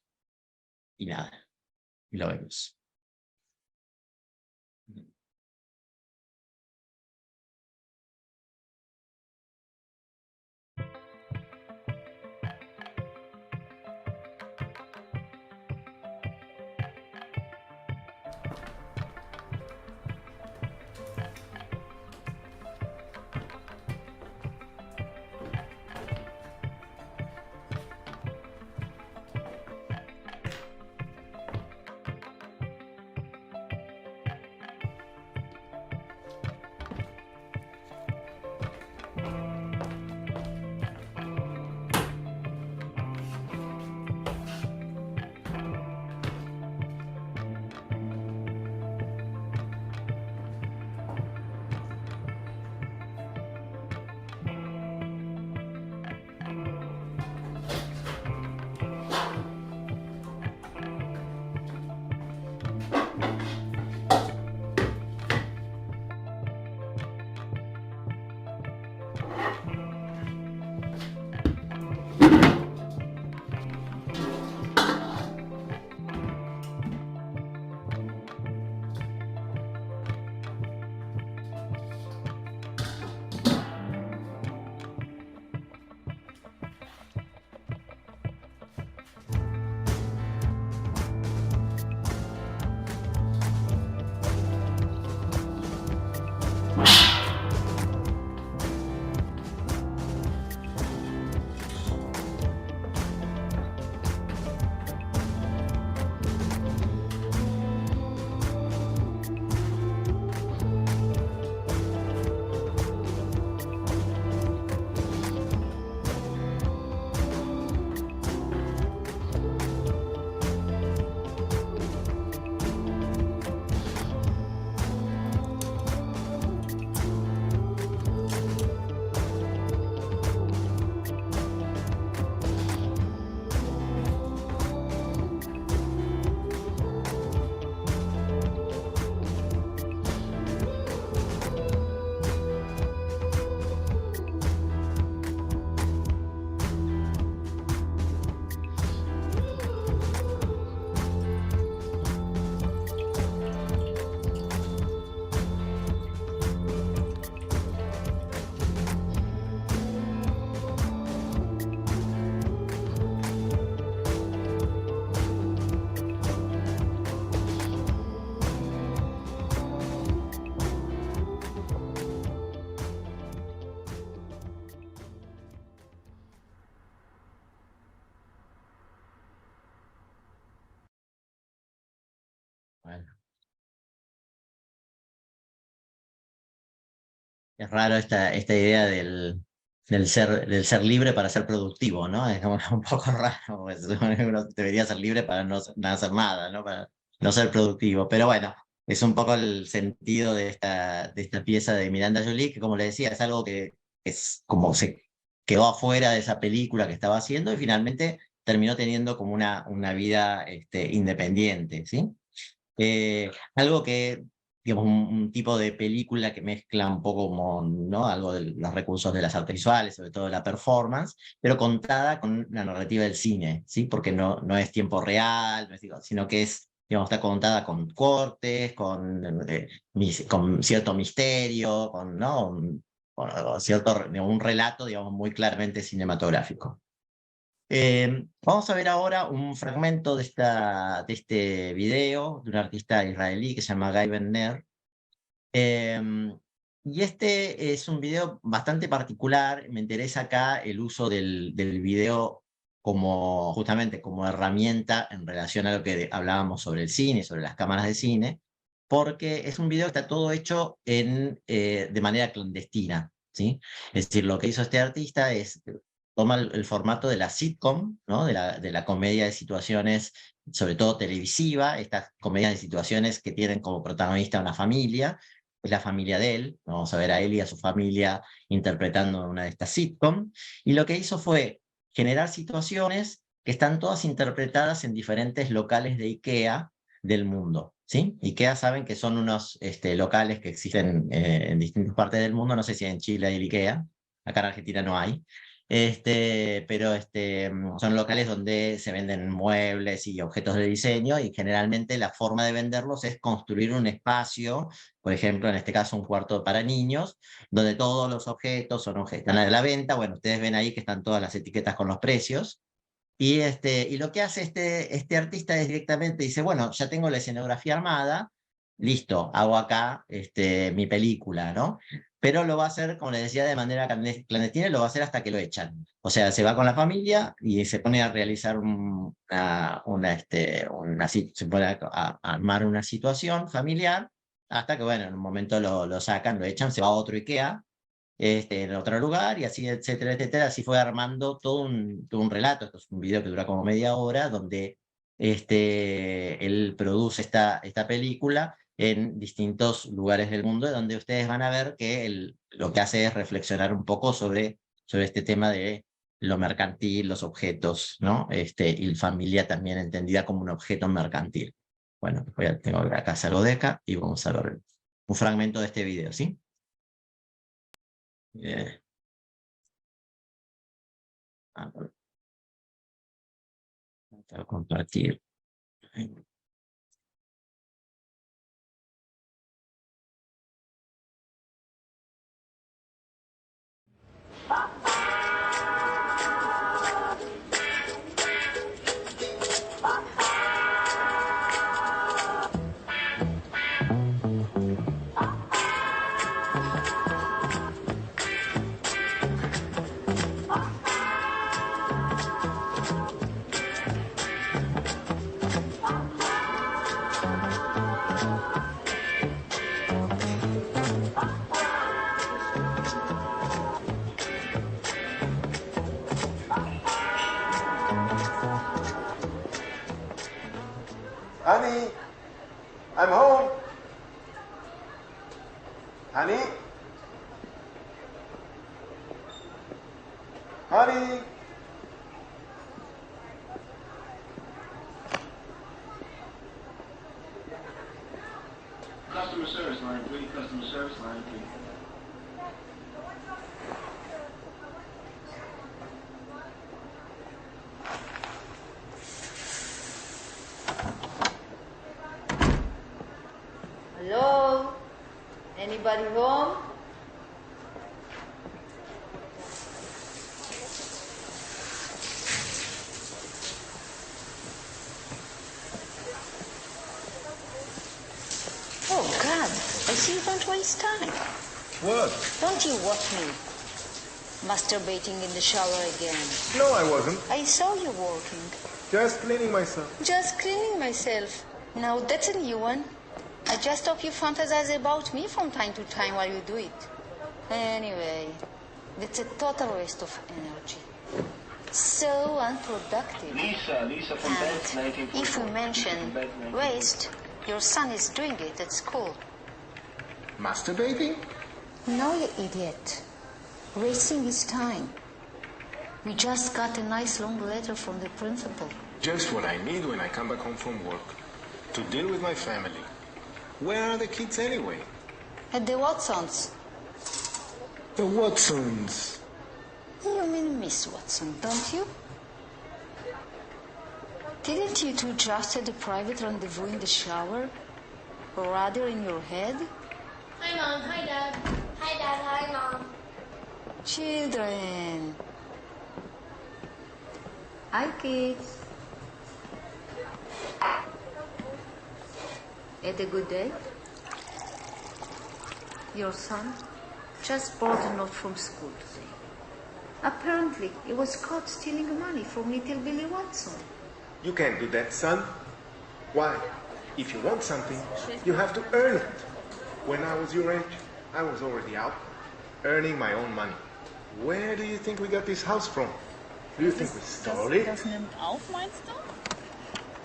y nada, y lo vemos. Es raro esta idea del ser libre para ser productivo, ¿no? Es como un poco raro, pues, uno debería ser libre para no hacer nada, ¿no? Para no ser productivo. Pero bueno, es un poco el sentido de esta pieza de Miranda Jolie, que como le decía, es algo que es como se quedó afuera de esa película que estaba haciendo y finalmente terminó teniendo como una vida independiente, ¿sí? Algo que, digamos, un tipo de película que mezcla un poco como, ¿no? Algo de los recursos de las artes visuales, sobre todo de la performance, pero contada con la narrativa del cine, ¿sí? Porque no es tiempo real, no es, sino que es, digamos, está contada con cortes, con cierto misterio, ¿no? Con cierto, digamos, un relato, digamos, muy claramente cinematográfico. Vamos a ver ahora un fragmento de este video de un artista israelí que se llama Guy Ben-Ner. Y este es un video bastante particular. Me interesa acá el uso del video como justamente como herramienta en relación a lo que hablábamos sobre el cine, sobre las cámaras de cine, porque es un video que está todo hecho de manera clandestina, ¿sí? Es decir, lo que hizo este artista es toma el formato de la sitcom, ¿no? De la comedia de situaciones, sobre todo televisiva, estas comedias de situaciones que tienen como protagonista una familia, es la familia de él, vamos a ver a él y a su familia interpretando una de estas sitcom, y lo que hizo fue generar situaciones que están todas interpretadas en diferentes locales de IKEA del mundo, ¿sí? IKEA saben que son unos locales que existen en distintas partes del mundo, no sé si en Chile hay el IKEA, acá en Argentina no hay, pero son locales donde se venden muebles y objetos de diseño y generalmente la forma de venderlos es construir un espacio, por ejemplo, en este caso un cuarto para niños, donde todos los objetos están a la venta. Bueno, ustedes ven ahí que están todas las etiquetas con los precios. Y lo que hace este artista es directamente, dice, bueno, ya tengo la escenografía armada, listo, hago acá mi película, ¿no? Pero lo va a hacer, como les decía, de manera clandestina y lo va a hacer hasta que lo echan. O sea, se va con la familia y se pone a realizar se pone a armar una situación familiar hasta que, bueno, en un momento lo sacan, lo echan, se va a otro IKEA en otro lugar, y así, etcétera, etcétera. Así fue armando todo un relato. Esto es un video que dura como media hora, donde él produce esta película en distintos lugares del mundo, donde ustedes van a ver que lo que hace es reflexionar un poco sobre este tema de lo mercantil, los objetos, ¿no? Y la familia también entendida como un objeto mercantil. Bueno, tengo acá Sarodeca y vamos a ver un fragmento de este video, ¿sí? Eh, Para compartir. Honey, I'm home. Honey? Honey? Customer service line, please. Customer service line, please. Hello? Anybody home? Oh, God. I see you don't waste time. What? Don't you watch me masturbating in the shower again. No, I wasn't. I saw you walking. Just cleaning myself. Just cleaning myself. Now, that's a new one. I just hope you fantasize about me from time to time while you do it. Anyway, that's a total waste of energy. So unproductive. Lisa from Beds, And 1944. if we mention From Beds, 1944. waste, your son is doing it at school. Masturbating? No, you idiot. Wasting his time. We just got a nice long letter from the principal. Just what I need when I come back home from work. To deal with my family. Where are the kids anyway? At the Watsons. The Watsons. You mean Miss Watson, don't you? Didn't you two just had a private rendezvous in the shower? Or rather in your head? Hi, Mom. Hi, Dad. Hi, Dad. Hi, Mom. Children. Hi, kids. Had a good day? Your son just brought a note from school today. Apparently, he was caught stealing money from little Billy Watson. You can't do that, son. Why? If you want something, you have to earn it. When I was your age, I was already out, earning my own money. Where do you think we got this house from? Do you think we stole it? Das nimmt auf, meinst du?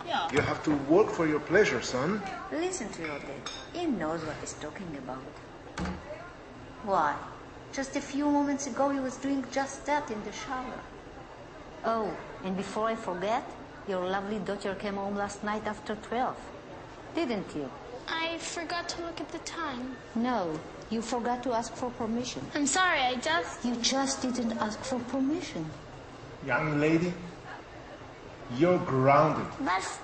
Ja. You have to work for your pleasure, son. Listen to your dad. He knows what he's talking about. Why? Just a few moments ago he was doing just that in the shower. Oh, and before I forget, your lovely daughter came home last night after 12. Didn't you? I forgot to look at the time. No, you forgot to ask for permission. I'm sorry, You just didn't ask for permission. Young lady, you're grounded. Max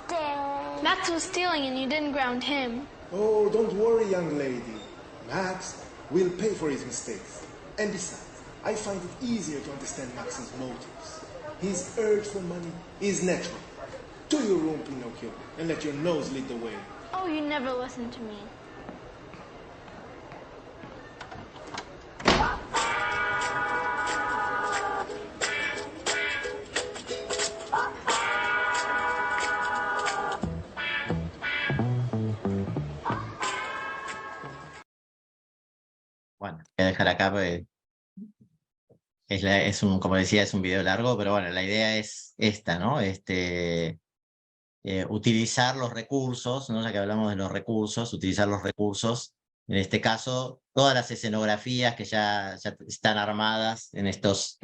was stealing and you didn't ground him. Oh, don't worry, young lady. Max will pay for his mistakes. And besides, I find it easier to understand Max's motives. His urge for money is natural. To your room, Pinocchio, and let your nose lead the way. Oh, you never listened to me. Bueno, voy a dejar acá porque como decía, es un video largo, pero bueno, la idea es esta, ¿no? Utilizar los recursos, ¿no? Ya que hablamos de los recursos, utilizar los recursos, en este caso, todas las escenografías que ya están armadas en estos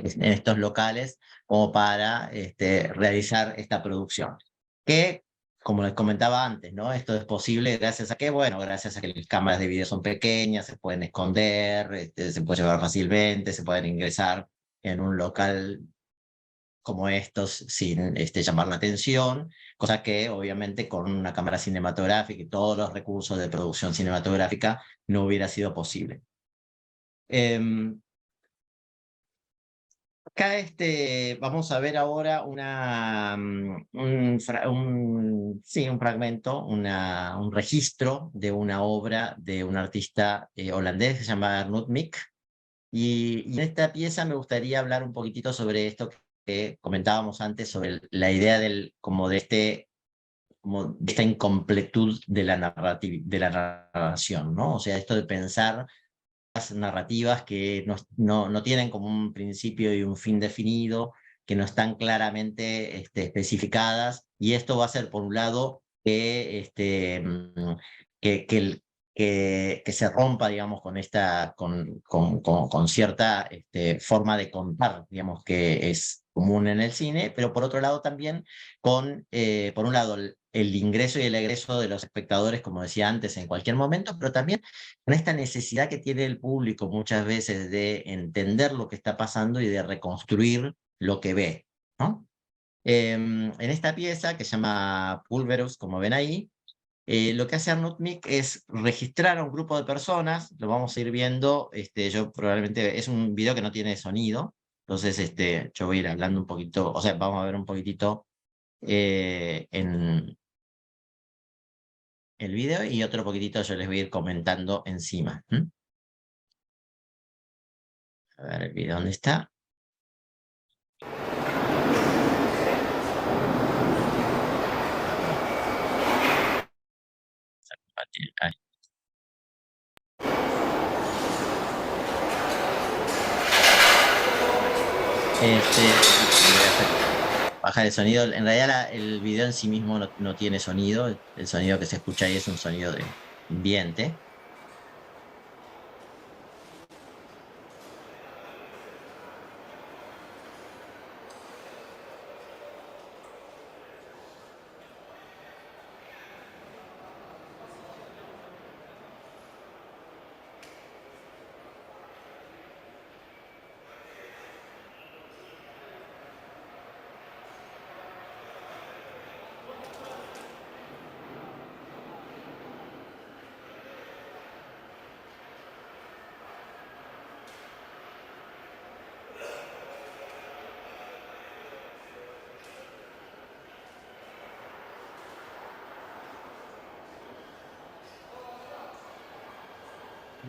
locales, como para realizar esta producción. Que, como les comentaba antes, ¿no? Esto es posible gracias a que, bueno, gracias a que las cámaras de video son pequeñas, se pueden esconder, se puede llevar fácilmente, se pueden ingresar en un local como estos sin llamar la atención, cosa que obviamente con una cámara cinematográfica y todos los recursos de producción cinematográfica no hubiera sido posible. Acá vamos a ver ahora un fragmento, un registro de una obra de un artista holandés que se llama Arnoud Mick. Y en esta pieza me gustaría hablar un poquitito sobre esto que comentábamos antes, sobre la idea de esta incompletud de la narración, ¿no? O sea, esto de pensar las narrativas que no tienen como un principio y un fin definido, que no están claramente especificadas, y esto va a ser, por un lado, que se rompa, digamos, con cierta forma de contar, digamos, que es común en el cine, pero por otro lado también con, por un lado, el ingreso y el egreso de los espectadores, como decía antes, en cualquier momento, pero también con esta necesidad que tiene el público muchas veces de entender lo que está pasando y de reconstruir lo que ve, ¿no? En esta pieza, que se llama Pulverus, como ven ahí, lo que hace Arnoud Mick es registrar a un grupo de personas, lo vamos a ir viendo, yo probablemente, es un video que no tiene sonido, entonces yo voy a ir hablando un poquito, o sea, vamos a ver un poquitito en el video, y otro poquitito yo les voy a ir comentando encima. A ver el video, ¿dónde está? Ahí. Voy a bajar el sonido. En realidad el video en sí mismo no tiene sonido. El sonido que se escucha ahí es un sonido de ambiente.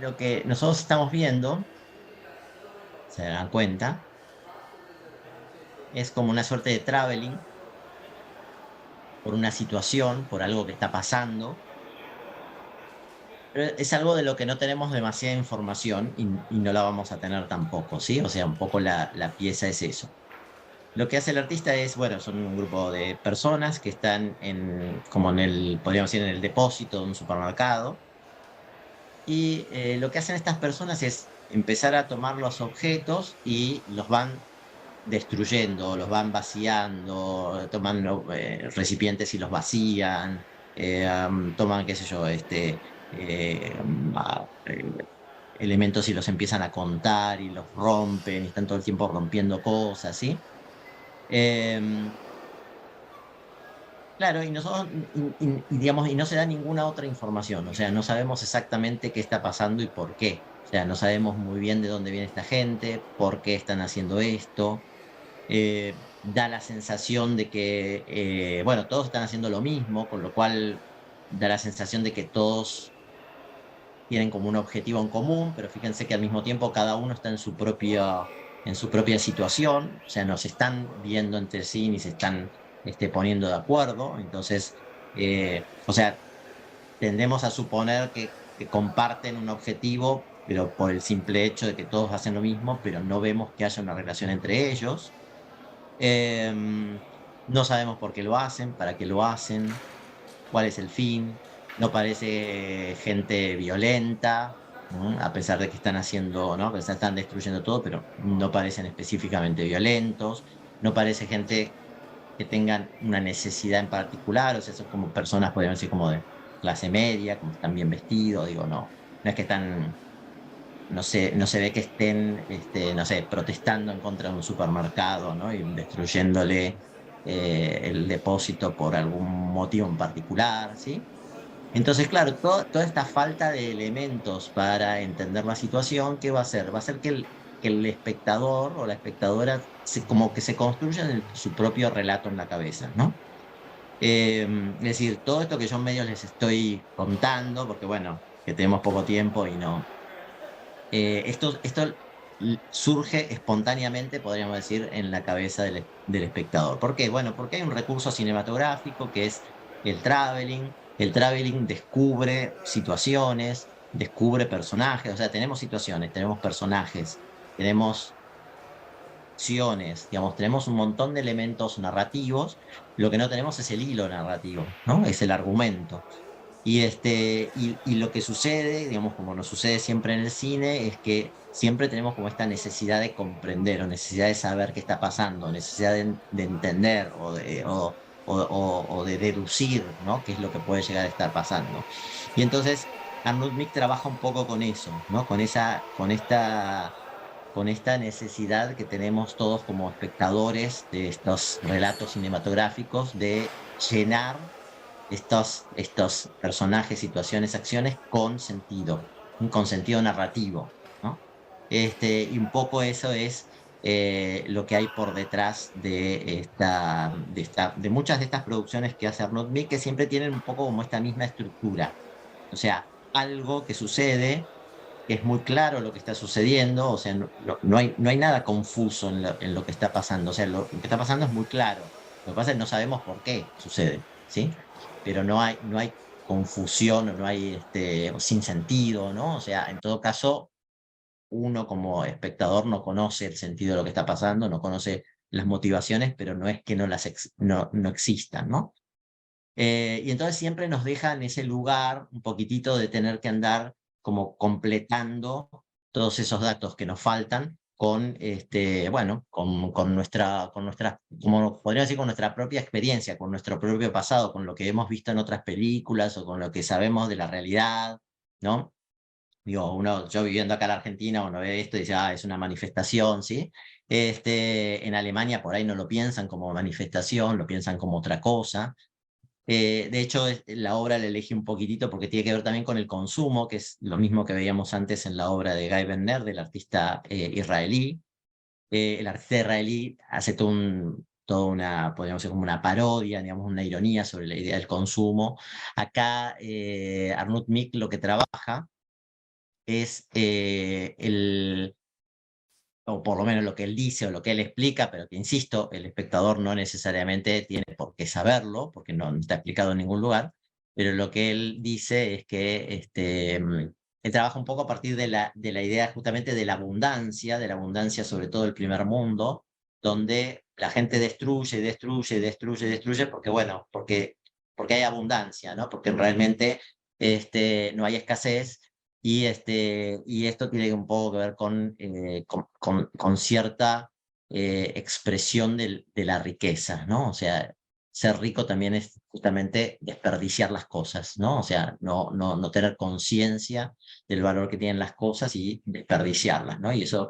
Lo que nosotros estamos viendo, se dan cuenta, es como una suerte de traveling por una situación, por algo que está pasando. Pero es algo de lo que no tenemos demasiada información y no la vamos a tener tampoco, ¿sí? O sea, un poco la pieza es eso. Lo que hace el artista es, bueno, son un grupo de personas que están como podríamos decir, en el depósito de un supermercado. Y lo que hacen estas personas es empezar a tomar los objetos y los van destruyendo, los van vaciando, toman recipientes y los vacían, toman, qué sé yo, elementos y los empiezan a contar y los rompen y están todo el tiempo rompiendo cosas, ¿sí? Claro, y nosotros, digamos, y no se da ninguna otra información, o sea, no sabemos exactamente qué está pasando y por qué. O sea, no sabemos muy bien de dónde viene esta gente, por qué están haciendo esto. Da la sensación de que, bueno, todos están haciendo lo mismo, con lo cual da la sensación de que todos tienen como un objetivo en común, pero fíjense que al mismo tiempo cada uno está en su propia situación, o sea, no se están viendo entre sí ni se están poniendo de acuerdo. Entonces, o sea, tendemos a suponer que comparten un objetivo, pero por el simple hecho de que todos hacen lo mismo, pero no vemos que haya una relación entre ellos. No sabemos por qué lo hacen, para qué lo hacen, cuál es el fin. No parece gente violenta, ¿no? A pesar de que están haciendo, ¿no? Que están destruyendo todo, pero no parecen específicamente violentos. No parece gente que tengan una necesidad en particular, o sea, son como personas, podríamos decir, como de clase media, como están bien vestidos, digo, no es que están, no se ve que estén, no sé, protestando en contra de un supermercado, ¿no? Y destruyéndole el depósito por algún motivo en particular, ¿sí? Entonces, claro, toda esta falta de elementos para entender la situación, ¿qué va a hacer? Va a hacer que el espectador o la espectadora como que se construya su propio relato en la cabeza, ¿no? Es decir, todo esto que yo en medio les estoy contando, porque bueno, que tenemos poco tiempo y no. Esto surge espontáneamente, podríamos decir, en la cabeza del espectador. ¿Por qué? Bueno, porque hay un recurso cinematográfico que es el traveling. El traveling descubre situaciones, descubre personajes, o sea, tenemos situaciones, tenemos personajes, tenemos acciones, digamos, tenemos un montón de elementos narrativos. Lo que no tenemos es el hilo narrativo, ¿no? Es el argumento. Y lo que sucede, digamos, como nos sucede siempre en el cine, es que siempre tenemos como esta necesidad de comprender o necesidad de saber qué está pasando, necesidad de entender o de deducir, ¿no? Qué es lo que puede llegar a estar pasando. Y entonces Arnold Mick trabaja un poco con eso, ¿no? Con esta necesidad que tenemos todos como espectadores de estos relatos cinematográficos de llenar estos personajes, situaciones, acciones con sentido narrativo, ¿no? Y un poco eso es lo que hay por detrás de muchas de estas producciones que hace Arnold Mick, que siempre tienen un poco como esta misma estructura. O sea, algo que sucede, que es muy claro lo que está sucediendo, o sea, no hay nada confuso en lo que está pasando, o sea, lo que está pasando es muy claro. Lo que pasa es que no sabemos por qué sucede, ¿sí? Pero no hay confusión, no hay sin sentido, ¿no? O sea, en todo caso, uno como espectador no conoce el sentido de lo que está pasando, no conoce las motivaciones, pero no es que no existan, ¿no? Y entonces siempre nos deja en ese lugar un poquitito de tener que andar como completando todos esos datos que nos faltan con, bueno, con nuestra, como podría decir, con nuestra propia experiencia, con nuestro propio pasado, con lo que hemos visto en otras películas o con lo que sabemos de la realidad, ¿no? Digo, yo viviendo acá en la Argentina, uno ve esto y dice, es una manifestación, ¿sí? En Alemania por ahí no lo piensan como manifestación, lo piensan como otra cosa. De hecho, la obra la elegí un poquitito porque tiene que ver también con el consumo, que es lo mismo que veíamos antes en la obra de Guy Benner, del artista israelí. El artista israelí hace toda una, podríamos decir, como una parodia, digamos, una ironía sobre la idea del consumo. Acá, Arnold Mick lo que trabaja es o por lo menos lo que él dice o lo que él explica, pero que insisto, el espectador no necesariamente tiene por qué saberlo, porque no está explicado en ningún lugar, pero lo que él dice es que él trabaja un poco a partir de la idea justamente de la abundancia sobre todo el primer mundo, donde la gente destruye, porque bueno, porque hay abundancia, ¿no? Porque realmente no hay escasez y esto tiene un poco que ver con cierta expresión de la riqueza, ¿no? O sea, ser rico también es justamente desperdiciar las cosas, ¿no? O sea, no tener conciencia del valor que tienen las cosas y desperdiciarlas, ¿no? Y eso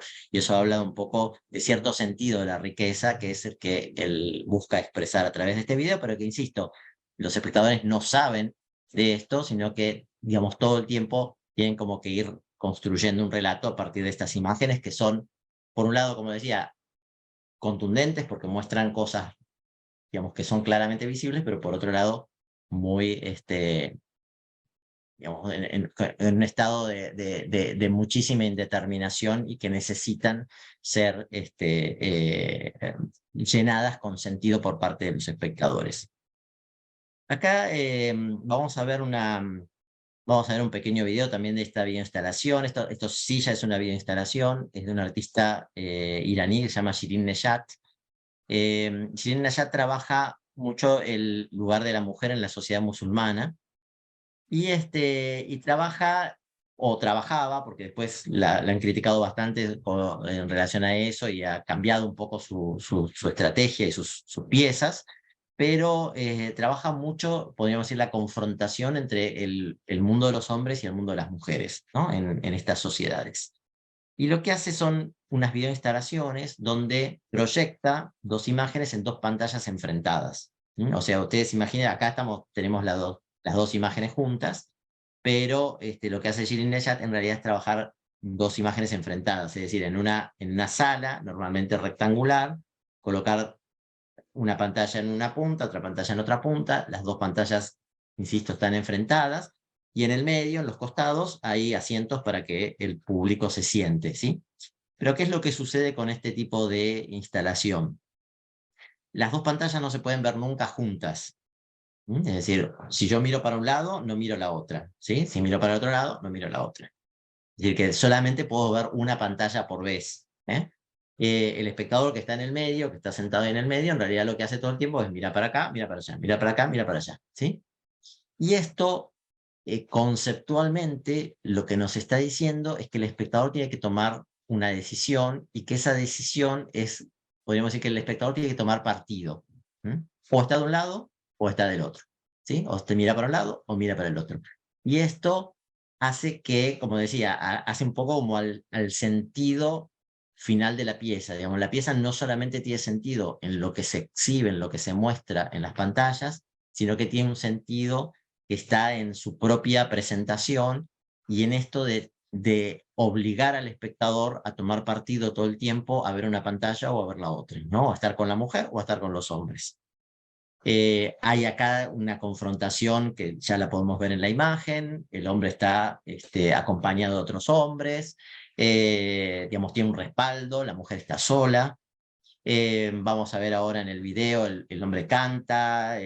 habla un poco de cierto sentido de la riqueza, que es el que él busca expresar a través de este video, pero que, insisto, los espectadores no saben de esto, sino que, digamos, todo el tiempo tienen como que ir construyendo un relato a partir de estas imágenes que son, por un lado, como decía, contundentes porque muestran cosas, digamos, que son claramente visibles, pero por otro lado, muy, digamos, en un estado de muchísima indeterminación y que necesitan ser llenadas con sentido por parte de los espectadores. Acá vamos a ver un pequeño video también de esta videoinstalación. Esto sí ya es una videoinstalación, es de un artista iraní que se llama Shirin Nejat. Shirin Nejat trabaja mucho el lugar de la mujer en la sociedad musulmana y trabaja, o trabajaba, porque después la han criticado bastante en relación a eso y ha cambiado un poco su estrategia y sus piezas, pero trabaja mucho, podríamos decir, la confrontación entre el mundo de los hombres y el mundo de las mujeres, ¿no? En estas sociedades. Y lo que hace son unas videoinstalaciones donde proyecta dos imágenes en dos pantallas enfrentadas. O sea, ustedes imaginen, acá tenemos las dos imágenes juntas, pero lo que hace Shirin Nejat en realidad es trabajar dos imágenes enfrentadas, es decir, en una sala, normalmente rectangular, colocar una pantalla en una punta, otra pantalla en otra punta, las dos pantallas, insisto, están enfrentadas, y en el medio, en los costados, hay asientos para que el público se siente, ¿sí? Pero ¿qué es lo que sucede con este tipo de instalación? Las dos pantallas no se pueden ver nunca juntas. Es decir, si yo miro para un lado, no miro la otra, ¿sí? Si miro para el otro lado, no miro la otra. Es decir, que solamente puedo ver una pantalla por vez. El espectador que está en el medio, que está sentado en el medio, en realidad lo que hace todo el tiempo es mirar para acá, mira para allá, mira para acá, mira para allá, ¿sí? Y esto, conceptualmente, lo que nos está diciendo es que el espectador tiene que tomar una decisión y que esa decisión podríamos decir que el espectador tiene que tomar partido. O está de un lado o está del otro, ¿sí? O te mira para un lado o mira para el otro. Y esto hace que, como decía, hace un poco como al sentido final de la pieza. Digamos, la pieza no solamente tiene sentido en lo que se exhibe, en lo que se muestra en las pantallas, sino que tiene un sentido que está en su propia presentación y en esto de obligar al espectador a tomar partido todo el tiempo a ver una pantalla o a ver la otra, ¿no? A estar con la mujer o a estar con los hombres. Hay acá una confrontación que ya la podemos ver en la imagen, el hombre está acompañado de otros hombres, digamos, tiene un respaldo, la mujer está sola. Vamos a ver ahora en el video, el hombre canta,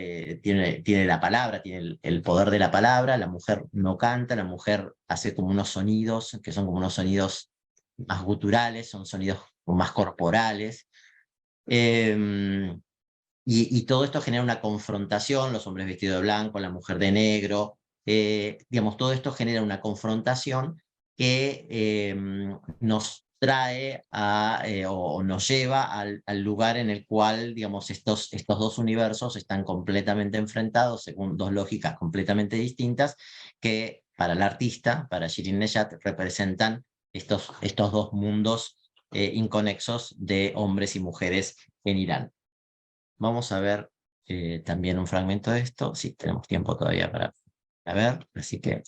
tiene la palabra, tiene el poder de la palabra, la mujer no canta, la mujer hace como unos sonidos, que son como unos sonidos más guturales, son sonidos más corporales. Y todo esto genera una confrontación, los hombres vestidos de blanco, la mujer de negro, digamos, todo esto genera una confrontación que nos trae o nos lleva al lugar en el cual, digamos, estos dos universos están completamente enfrentados según dos lógicas completamente distintas que para el artista, para Shirin Nejat, representan estos dos mundos inconexos de hombres y mujeres en Irán. Vamos a ver también un fragmento de esto, sí, tenemos tiempo todavía para ver, así que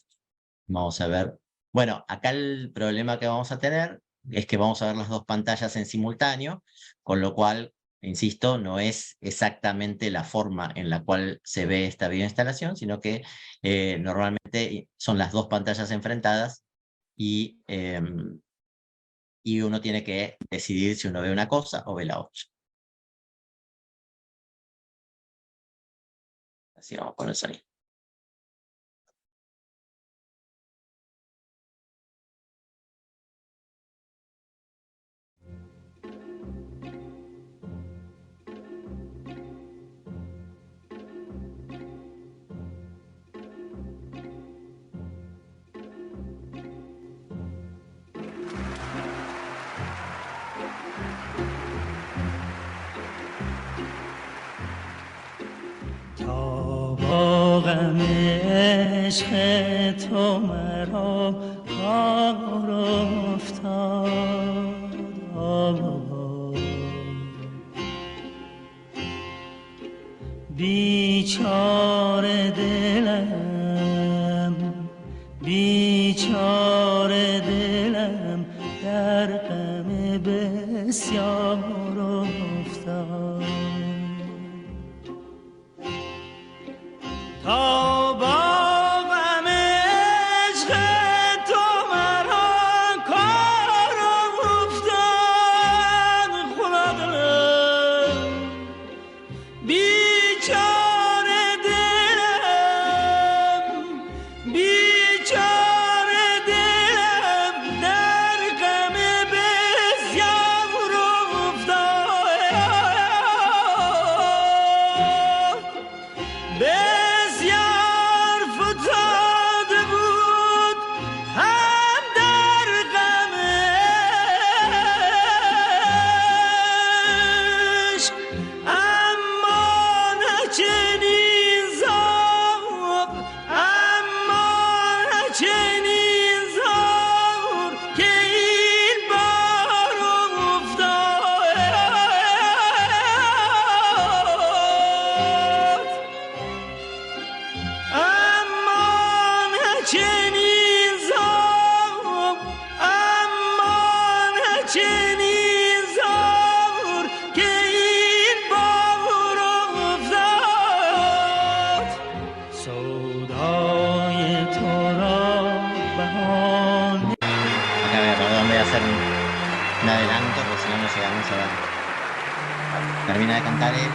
vamos a ver. Bueno, acá el problema que vamos a tener es que vamos a ver las dos pantallas en simultáneo, con lo cual, insisto, no es exactamente la forma en la cual se ve esta videoinstalación, sino que normalmente son las dos pantallas enfrentadas y uno tiene que decidir si uno ve una cosa o ve la otra. Así vamos con el sonido. غم عشق تو مرا کار افتاد بیچاره دلم بیچاره دلم در غم بسیار افتاد تا با غم عشق تو مرا کار افتاد خدا دلم بیچاره دلم بیچاره دلم در غم بسیار افتاد بسیار فتاده بود هم در غم عشق اما نه چنین زار اما نه چنین زار که این بار افتاد اما نه چنین زار اما نه چنین زار که این بار افتاد سودای تو را بهانه Acá, perdón, voy a hacer un adelanto, porque si no, no llegamos a ver. Termina de cantar él.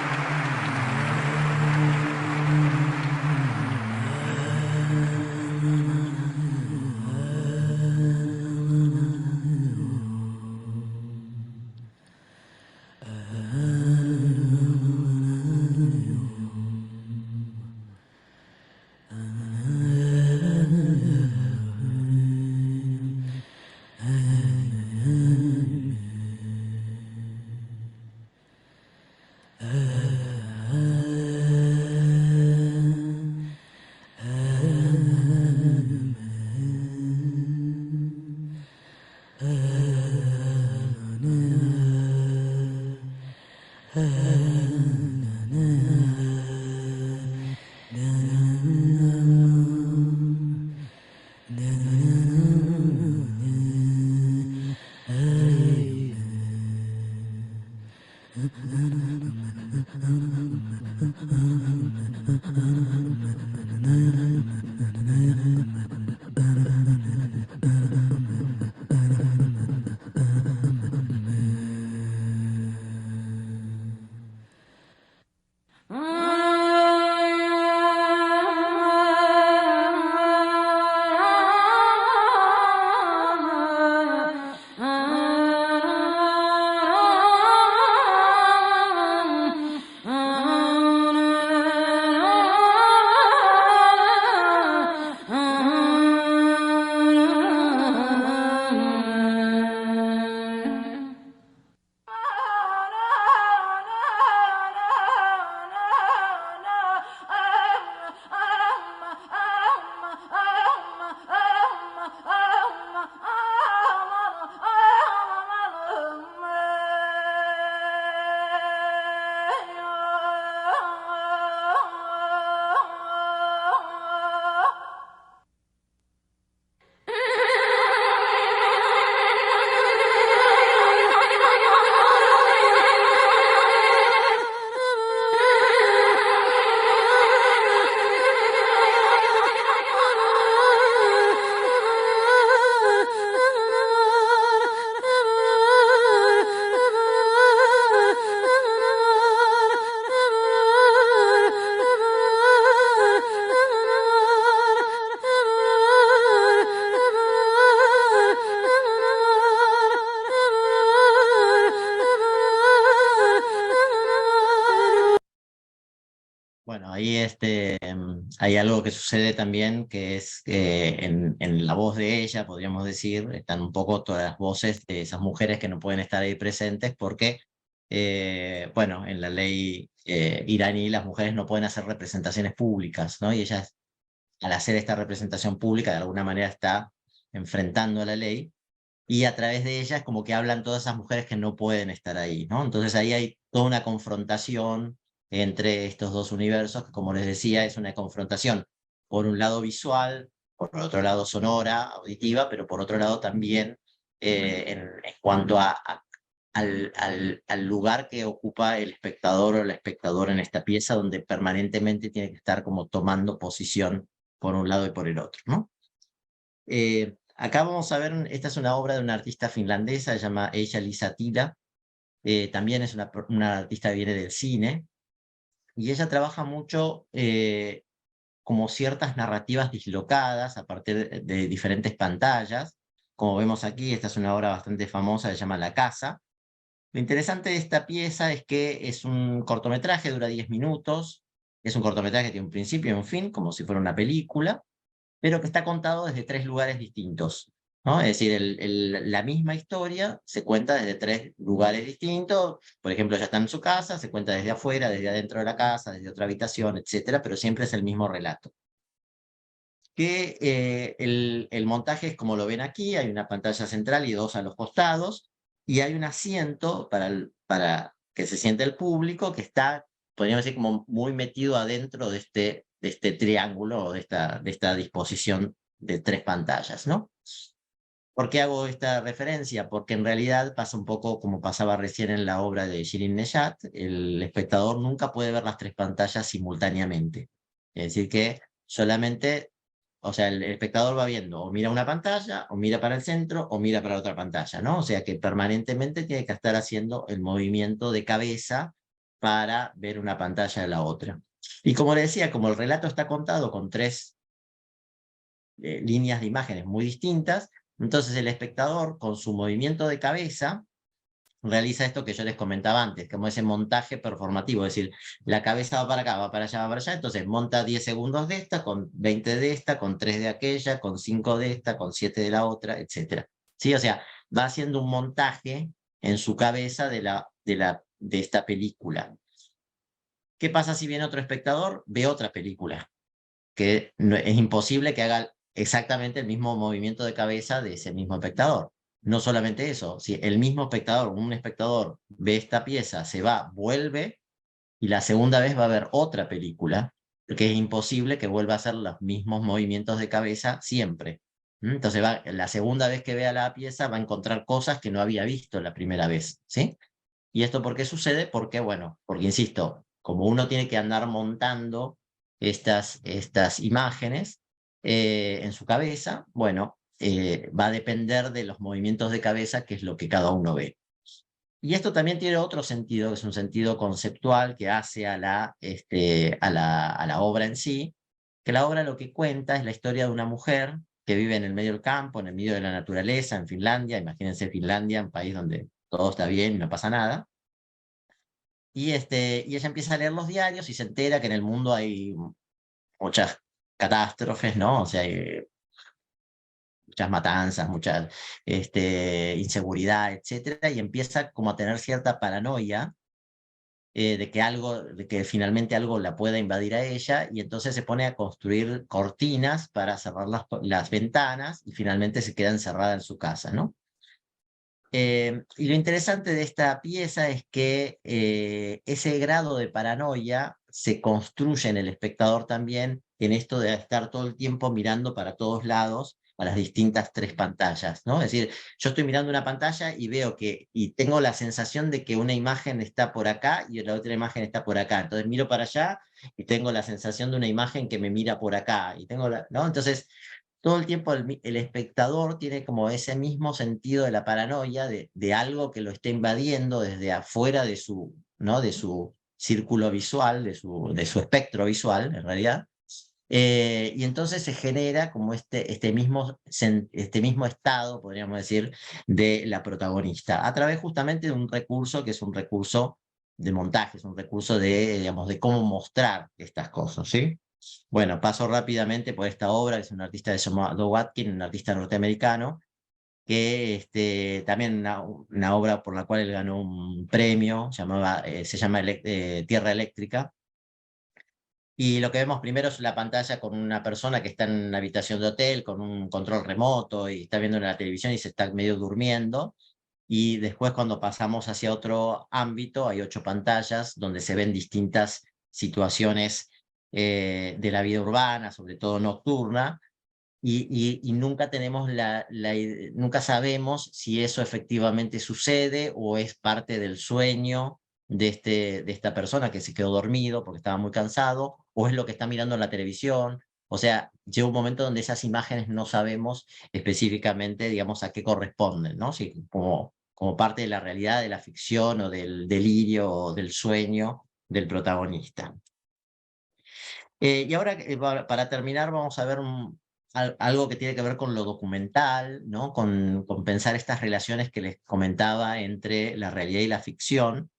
ahí hay algo que sucede también, que es que en la voz de ella, podríamos decir, están un poco todas las voces de esas mujeres que no pueden estar ahí presentes porque, bueno, en la ley iraní las mujeres no pueden hacer representaciones públicas, ¿no? Y ella, al hacer esta representación pública, de alguna manera está enfrentando a la ley, y a través de ella es como que hablan todas esas mujeres que no pueden estar ahí, ¿no? Entonces ahí hay toda una confrontación entre estos dos universos, que como les decía, es una confrontación por un lado visual, por otro lado sonora, auditiva, pero por otro lado también en cuanto al lugar que ocupa el espectador o la espectadora en esta pieza, donde permanentemente tiene que estar como tomando posición por un lado y por el otro, ¿no? Acá vamos a ver, esta es una obra de una artista finlandesa, se llama Eija-Liisa Tila, también es una artista que viene del cine, y ella trabaja mucho como ciertas narrativas dislocadas a partir de diferentes pantallas. Como vemos aquí, esta es una obra bastante famosa, se llama La Casa. Lo interesante de esta pieza es que es un cortometraje, dura 10 minutos, es un cortometraje que tiene un principio y un fin, como si fuera una película, pero que está contado desde 3 lugares distintos, ¿no? Es decir, la misma historia se cuenta desde 3 lugares distintos. Por ejemplo, ella está en su casa, se cuenta desde afuera, desde adentro de la casa, desde otra habitación, etcétera, pero siempre es el mismo relato. Que el montaje es como lo ven aquí, hay una pantalla central y 2 a los costados, y hay un asiento para que se siente el público, que está, podríamos decir, como muy metido adentro de este triángulo, o de esta disposición de 3 pantallas, ¿no? ¿Por qué hago esta referencia? Porque en realidad pasa un poco como pasaba recién en la obra de Shirin Neshat, el espectador nunca puede ver las 3 pantallas simultáneamente. Es decir, que solamente, o sea, el espectador va viendo, o mira una pantalla, o mira para el centro, o mira para otra pantalla, ¿no? O sea que permanentemente tiene que estar haciendo el movimiento de cabeza para ver una pantalla de la otra. Y como le decía, como el relato está contado con 3 líneas de imágenes muy distintas, entonces el espectador, con su movimiento de cabeza, realiza esto que yo les comentaba antes, como ese montaje performativo, es decir, la cabeza va para acá, va para allá, va para allá, entonces monta 10 segundos de esta, con 20 de esta, con 3 de aquella, con 5 de esta, con 7 de la otra, etc. ¿Sí? O sea, va haciendo un montaje en su cabeza de esta película. ¿Qué pasa si viene otro espectador? Ve otra película, que es imposible que haga exactamente el mismo movimiento de cabeza de ese mismo espectador. No solamente eso, si el mismo espectador, un espectador ve esta pieza, se va, vuelve, y la segunda vez va a ver otra película, porque es imposible que vuelva a hacer los mismos movimientos de cabeza siempre. Entonces la segunda vez que vea la pieza va a encontrar cosas que no había visto la primera vez, ¿sí? ¿Y esto por qué sucede? Porque, bueno, porque insisto, como uno tiene que andar montando estas imágenes en su cabeza, bueno, va a depender de los movimientos de cabeza, que es lo que cada uno ve. Y esto también tiene otro sentido, que es un sentido conceptual que hace a la obra en sí, que la obra lo que cuenta es la historia de una mujer que vive en el medio del campo, en el medio de la naturaleza, en Finlandia. Imagínense Finlandia, un país donde todo está bien y no pasa nada. Y ella empieza a leer los diarios y se entera que en el mundo hay muchas catástrofes, ¿no? O sea, hay muchas matanzas, mucha inseguridad, etcétera, y empieza como a tener cierta paranoia de que finalmente algo la pueda invadir a ella, y entonces se pone a construir cortinas para cerrar las ventanas, y finalmente se queda encerrada en su casa, ¿no? Y lo interesante de esta pieza es que ese grado de paranoia se construye en el espectador también, en esto de estar todo el tiempo mirando para todos lados, a las distintas 3 pantallas, ¿no? Es decir, yo estoy mirando una pantalla y veo y tengo la sensación de que una imagen está por acá y la otra imagen está por acá. Entonces miro para allá y tengo la sensación de una imagen que me mira por acá, y ¿no? Entonces, todo el tiempo el espectador tiene como ese mismo sentido de la paranoia, de algo que lo está invadiendo desde afuera de su, ¿no? de su círculo visual, de su espectro visual, en realidad. Y entonces se genera como este mismo estado, podríamos decir, de la protagonista, a través justamente de un recurso que es un recurso de montaje, es un recurso de, digamos, de cómo mostrar estas cosas, ¿sí? Bueno, paso rápidamente por esta obra, que es un artista que se llama Doug Atkin, un artista norteamericano, que también una obra por la cual él ganó un premio, se llama Tierra Eléctrica. Y lo que vemos primero es la pantalla con una persona que está en una habitación de hotel con un control remoto y está viendo la televisión y se está medio durmiendo. Y después cuando pasamos hacia otro ámbito, hay 8 pantallas donde se ven distintas situaciones de la vida urbana, sobre todo nocturna, y nunca tenemos nunca sabemos si eso efectivamente sucede o es parte del sueño de esta persona que se quedó dormido porque estaba muy cansado, o es lo que está mirando en la televisión. O sea, llega un momento donde esas imágenes no sabemos específicamente, digamos, a qué corresponden, ¿no? Si como parte de la realidad, de la ficción o del delirio o del sueño del protagonista. Y ahora, para terminar, vamos a ver algo que tiene que ver con lo documental, ¿no? Con pensar estas relaciones que les comentaba entre la realidad y la ficción,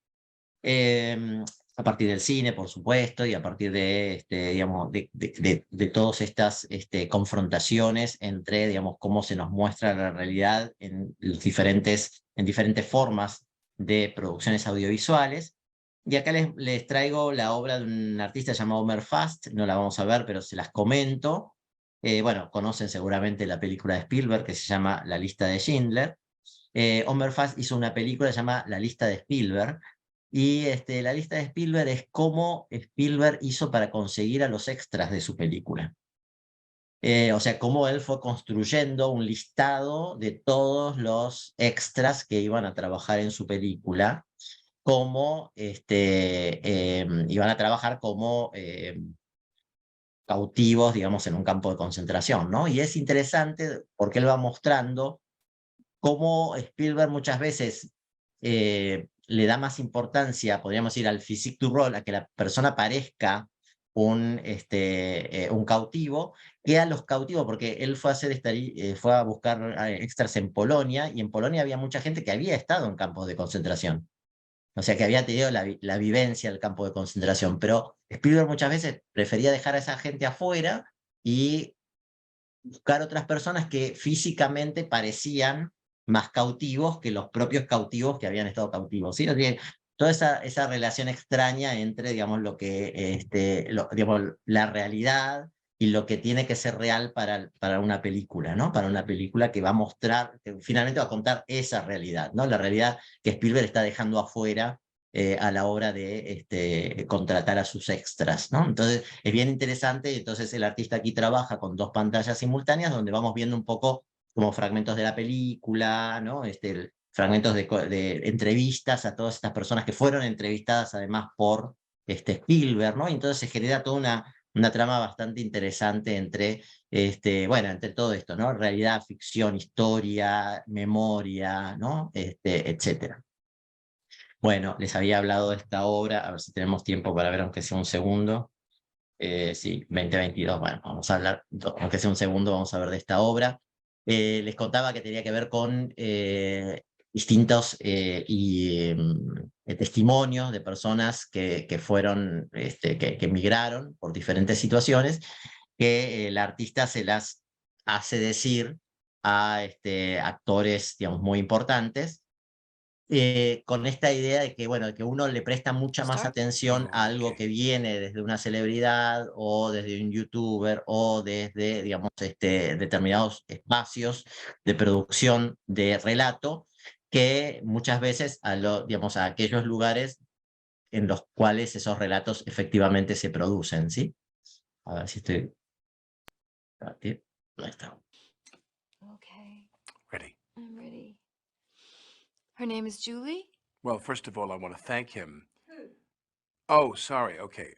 eh, a partir del cine, por supuesto, y a partir de, digamos, de todas estas confrontaciones entre, digamos, cómo se nos muestra la realidad en diferentes formas de producciones audiovisuales. Y acá les traigo la obra de un artista llamado Homer Fast, no la vamos a ver, pero se las comento. Bueno, conocen seguramente la película de Spielberg que se llama La lista de Schindler. Homer Fast hizo una película que se llama La lista de Spielberg, y la lista de Spielberg es cómo Spielberg hizo para conseguir a los extras de su película. O sea, cómo él fue construyendo un listado de todos los extras que iban a trabajar en su película, cómo iban a trabajar como cautivos, digamos, en un campo de concentración, ¿no? Y es interesante porque él va mostrando cómo Spielberg muchas veces le da más importancia, podríamos ir al physique du rôle, a que la persona parezca un cautivo, que a los cautivos, porque él fue fue a buscar extras en Polonia, y en Polonia había mucha gente que había estado en campos de concentración. O sea, que había tenido la vivencia del campo de concentración, pero Spielberg muchas veces prefería dejar a esa gente afuera y buscar otras personas que físicamente parecían más cautivos que los propios cautivos que habían estado cautivos, ¿sí? O sea, toda esa relación extraña entre, digamos, digamos, la realidad y lo que tiene que ser real para una película, ¿no? Para una película que va a mostrar, que finalmente va a contar esa realidad, ¿no? La realidad que Spielberg está dejando afuera a la hora de contratar a sus extras, ¿no? Entonces es bien interesante, entonces el artista aquí trabaja con 2 pantallas simultáneas donde vamos viendo un poco como fragmentos de la película, ¿no? Fragmentos de entrevistas a todas estas personas que fueron entrevistadas además por Spielberg, ¿no? Y entonces se genera toda una trama bastante interesante bueno, entre todo esto, ¿no? Realidad, ficción, historia, memoria, ¿no? Etcétera. Bueno, les había hablado de esta obra, a ver si tenemos tiempo para ver, aunque sea un segundo. Sí, 2022, bueno, vamos a hablar, aunque sea un segundo, vamos a ver de esta obra. Les contaba que tenía que ver con distintos testimonios de personas que fueron, que emigraron por diferentes situaciones, que el artista se las hace decir a actores, digamos, muy importantes, con esta idea de que, bueno, que uno le presta mucha más atención a algo que viene desde una celebridad o desde un youtuber o desde, digamos, determinados espacios de producción de relato, que muchas veces digamos, a aquellos lugares en los cuales esos relatos efectivamente se producen, ¿sí? A ver si estoy... Ahí está. Okay, Ready. I'm ready. Her name is Julie? Well, first of all, I want to thank him. Oh, sorry. Okay.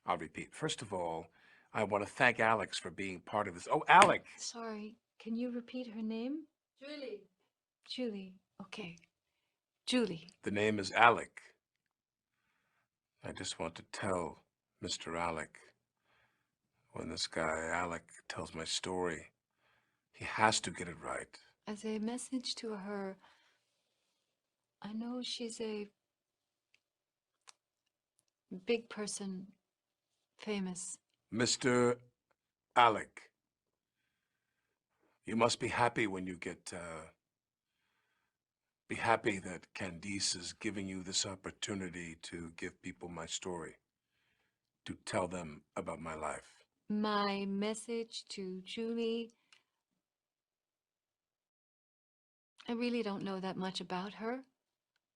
I'll repeat. First of all, I want to thank Alex for being part of this. Oh, Alec! Sorry, can you repeat her name? Julie. Julie, okay. Julie. The name is Alec. I just want to tell Mr. Alec, when this guy, Alec, tells my story, he has to get it right. As a message to her, I know she's a Big person, famous. Mr. Alec. You must be happy when you get, be happy that Candice is giving you this opportunity to give people my story, to tell them about my life. My message to Julie, I really don't know that much about her,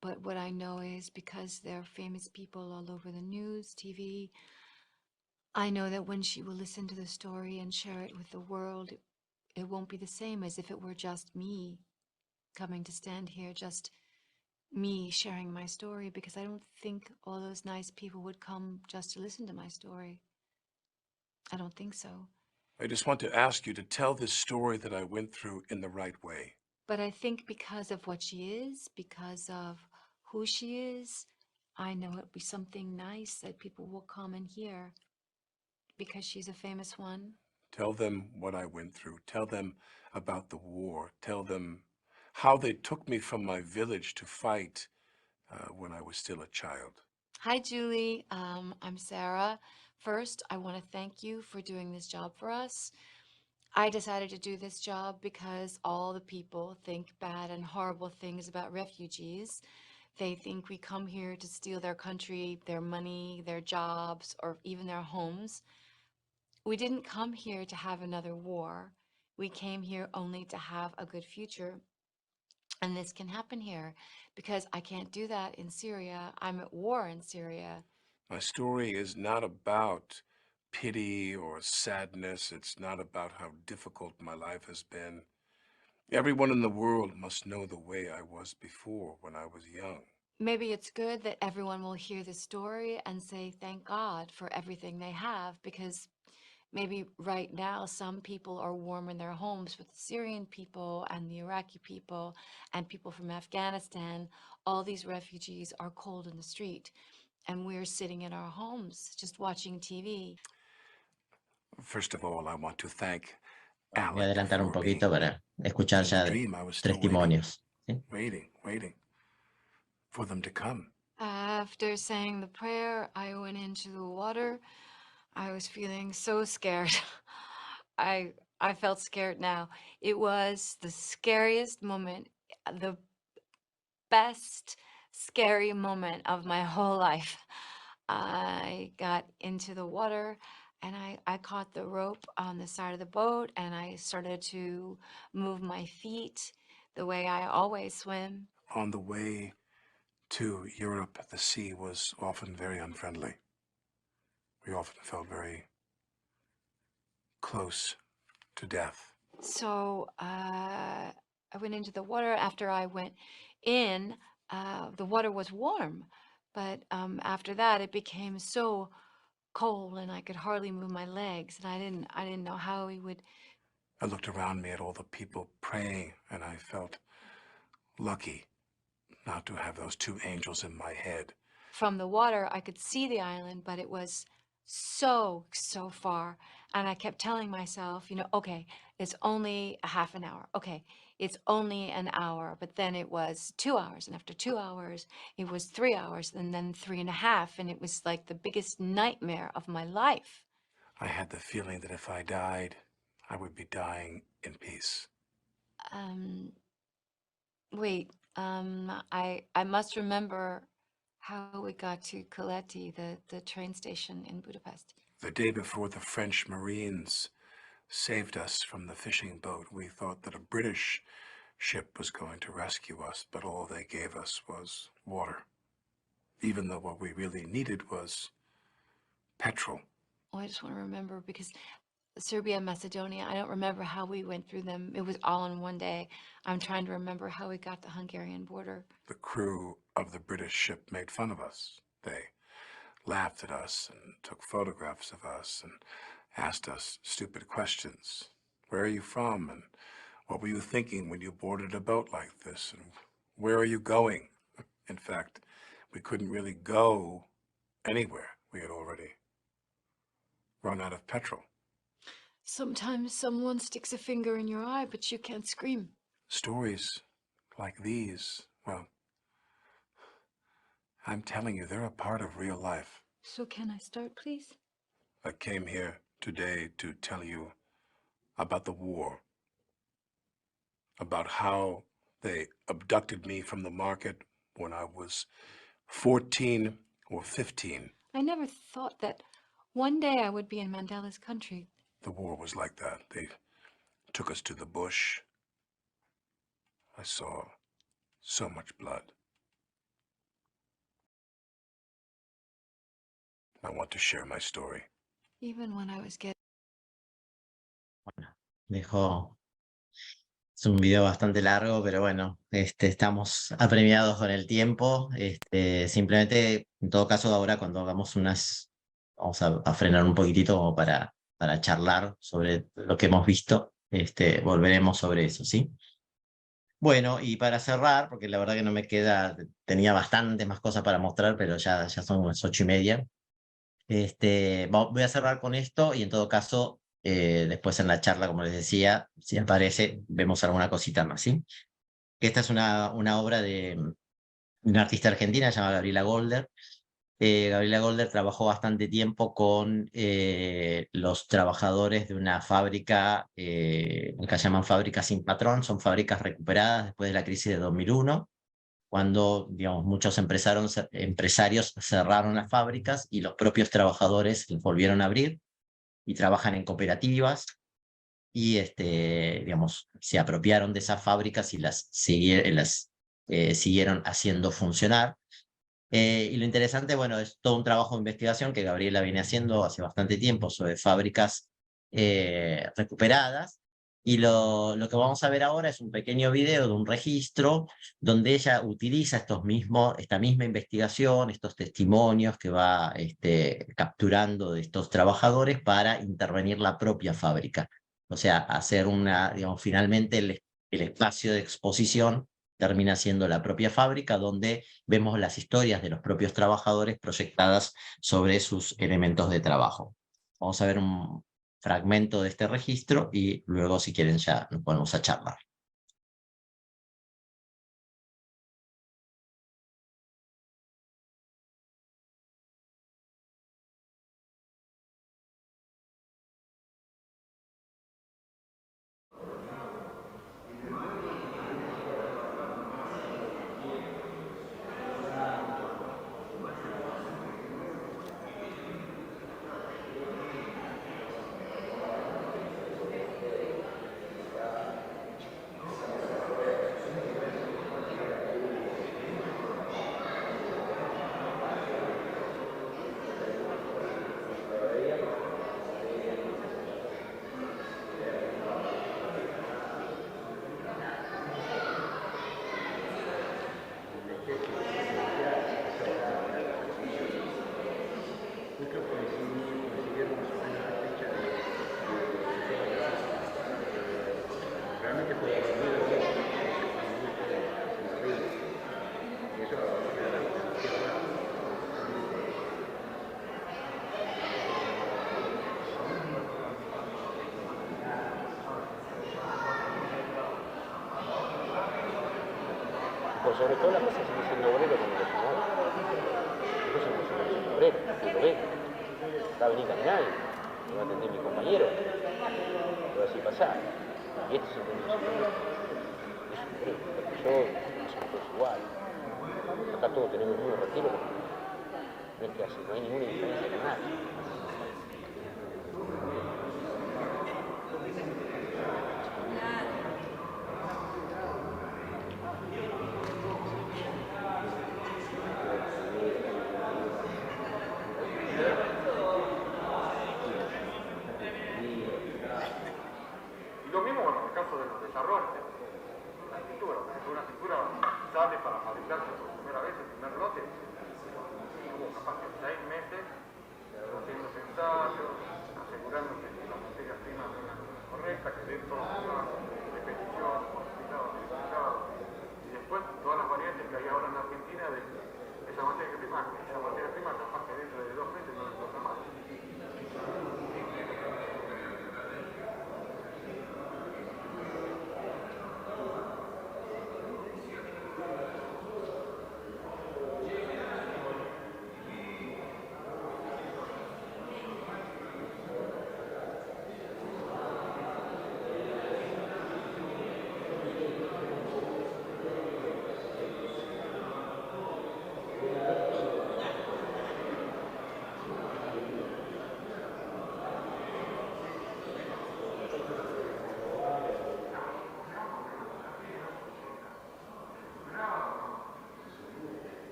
but what I know is because there are famous people all over the news, TV, I know that when she will listen to the story and share it with the world, it won't be the same as if it were just me coming to stand here, just me sharing my story, because I don't think all those nice people would come just to listen to my story. I don't think so. I just want to ask you to tell this story that I went through in the right way. But I think because of what she is, because of who she is, I know it'll be something nice that people will come and hear because she's a famous one. Tell them what I went through. Tell them about the war. Tell them how they took me from my village to fight when I was still a child. Hi, Julie. I'm Sarah. First, I want to thank you for doing this job for us. I decided to do this job because all the people think bad and horrible things about refugees. They think we come here to steal their country, their money, their jobs, or even their homes. We didn't come here to have another war. We came here only to have a good future. And this can happen here because I can't do that in Syria. I'm at war in Syria. My story is not about pity or sadness. It's not about how difficult my life has been. Everyone in the world must know the way I was before when I was young. Maybe it's good that everyone will hear this story and say thank God for everything they have, because maybe right now some people are warm in their homes, but the Syrian people and the Iraqi people and people from Afghanistan, all these refugees are cold in the street. And we're sitting in our homes just watching TV. First of all, I want to thank Voy a Alec adelantar un for being. poquito para escuchar In the ya dream, I was still testimonios. ¿Sí? waiting for them to come. After saying the prayer, I went into the water. I was feeling so scared. I felt scared now. It was the scariest moment, the best scary moment of my whole life. I got into the water and I caught the rope on the side of the boat and I started to move my feet the way I always swim. On the way to Europe, the sea was often very unfriendly. We often felt very close to death. So I went into the water. After I went in, the water was warm, but after that it became so cold and I could hardly move my legs, and I didn't know how we would. I looked around me at all the people praying, and I felt lucky not to have those two angels in my head. From the water, I could see the island, but it was so far. And I kept telling myself, you know, okay, it's only a half an hour. Okay, it's only an hour. But then it was 2 hours. And after 2 hours, it was 3 hours. And then 3.5. And it was like the biggest nightmare of my life. I had the feeling that if I died, I would be dying in peace. Wait, I must remember how we got to Colletti, the train station in Budapest. The day before the French Marines saved us from the fishing boat, we thought that a British ship was going to rescue us, but all they gave us was water. Even though what we really needed was petrol. Oh, I just want to remember, because Serbia and Macedonia, I don't remember how we went through them. It was all in one day. I'm trying to remember how we got the Hungarian border. The crew of the British ship made fun of us. They laughed at us and took photographs of us and asked us stupid questions. Where are you from? And what were you thinking when you boarded a boat like this? And where are you going? In fact, we couldn't really go anywhere. We had already run out of petrol. Sometimes someone sticks a finger in your eye, but you can't scream. Stories like these, well, I'm telling you, they're a part of real life. So can I start, please? I came here today to tell you about the war, about how they abducted me from the market when I was 14 or 15. I never thought that one day I would be in Mandela's country. The war was like that. They took us to the bush. I saw so much blood. I want to share my story. Even when I was getting... Dejo, es un video bastante largo, pero bueno, estamos apremiados con el tiempo. Simplemente, en todo caso, ahora cuando hagamos vamos a frenar un poquitito como para charlar sobre lo que hemos visto. Volveremos sobre eso, ¿sí? Bueno, y para cerrar, porque la verdad que no me queda, tenía bastante más cosas para mostrar, pero ya son las 8:30. Voy a cerrar con esto y en todo caso, después en la charla, como les decía, si aparece, vemos alguna cosita más, ¿sí? Esta es una obra de una artista argentina llamada Gabriela Golder. Gabriela Golder trabajó bastante tiempo con los trabajadores de una fábrica, que llaman fábricas sin patrón, son fábricas recuperadas después de la crisis de 2001, cuando, digamos, muchos empresarios cerraron las fábricas y los propios trabajadores las volvieron a abrir y trabajan en cooperativas y, digamos, se apropiaron de esas fábricas y las siguieron haciendo funcionar. Y lo interesante, bueno, es todo un trabajo de investigación que Gabriela viene haciendo hace bastante tiempo sobre fábricas recuperadas. Y lo que vamos a ver ahora es un pequeño video de un registro donde ella utiliza esta misma investigación, estos testimonios que va capturando de estos trabajadores para intervenir la propia fábrica. O sea, hacer digamos, finalmente el espacio de exposición termina siendo la propia fábrica, donde vemos las historias de los propios trabajadores proyectadas sobre sus elementos de trabajo. Vamos a ver un fragmento de este registro y luego, si quieren, ya nos ponemos a charlar. Por sobre todo la cosa sigue siendo obrero como los demás. Yo siempre soy obrero, y lo veo. Va a venir a caminar y me va a atender mi compañero. Lo va a decir pasar. Y este es el mundo. Es un obrero. Porque yo no somos todos iguales. Acá todos tenemos el mismo retiro. No es que así, no hay ninguna diferencia con nadie.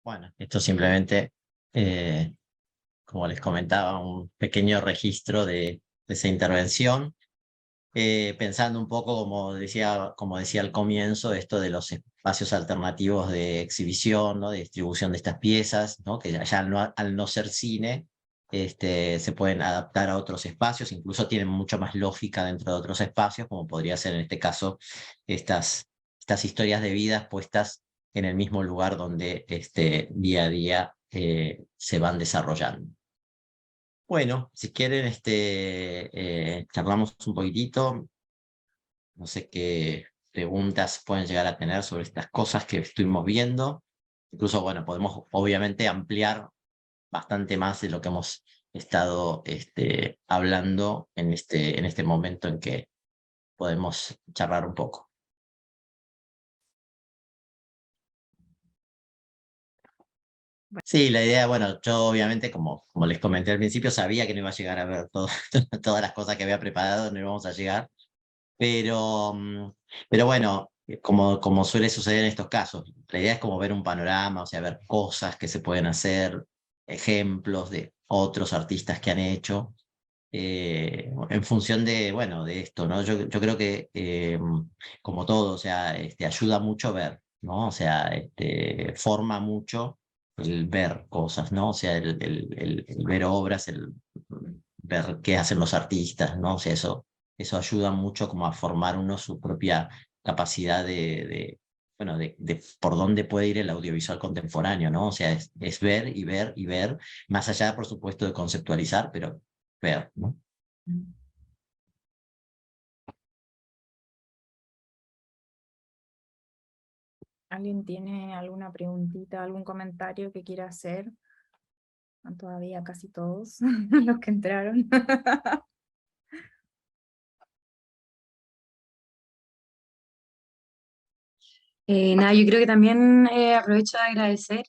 Bueno, esto simplemente, como les comentaba, un pequeño registro de esa intervención. Pensando un poco, como decía al comienzo, esto de los espacios alternativos de exhibición, ¿no? De distribución de estas piezas, ¿no? Que ya al no ser cine, se pueden adaptar a otros espacios, incluso tienen mucho más lógica dentro de otros espacios, como podría ser en este caso estas historias de vidas puestas en el mismo lugar donde día a día se van desarrollando. Bueno, si quieren, charlamos un poquitito. No sé qué preguntas pueden llegar a tener sobre estas cosas que estuvimos viendo. Incluso, bueno, podemos obviamente ampliar bastante más de lo que hemos estado hablando en este momento en que podemos charlar un poco. Sí, la idea, bueno, yo obviamente, como les comenté al principio, sabía que no iba a llegar a ver todas las cosas que había preparado, no íbamos a llegar, pero bueno, como suele suceder en estos casos, la idea es como ver un panorama, o sea, ver cosas que se pueden hacer, ejemplos de otros artistas que han hecho, en función de, bueno, de esto, ¿no? Yo creo que, como todo, o sea, ayuda mucho ver, ¿no? O sea, forma mucho el ver cosas, ¿no? O sea, el ver obras, el ver qué hacen los artistas, ¿no? O sea, eso ayuda mucho como a formar uno su propia capacidad bueno, de por dónde puede ir el audiovisual contemporáneo, ¿no? O sea, es ver y ver y ver, más allá, por supuesto, de conceptualizar, pero ver, ¿no? ¿Alguien tiene alguna preguntita, algún comentario que quiera hacer? Todavía casi todos los que entraron. Nada, yo creo que también aprovecho de agradecer.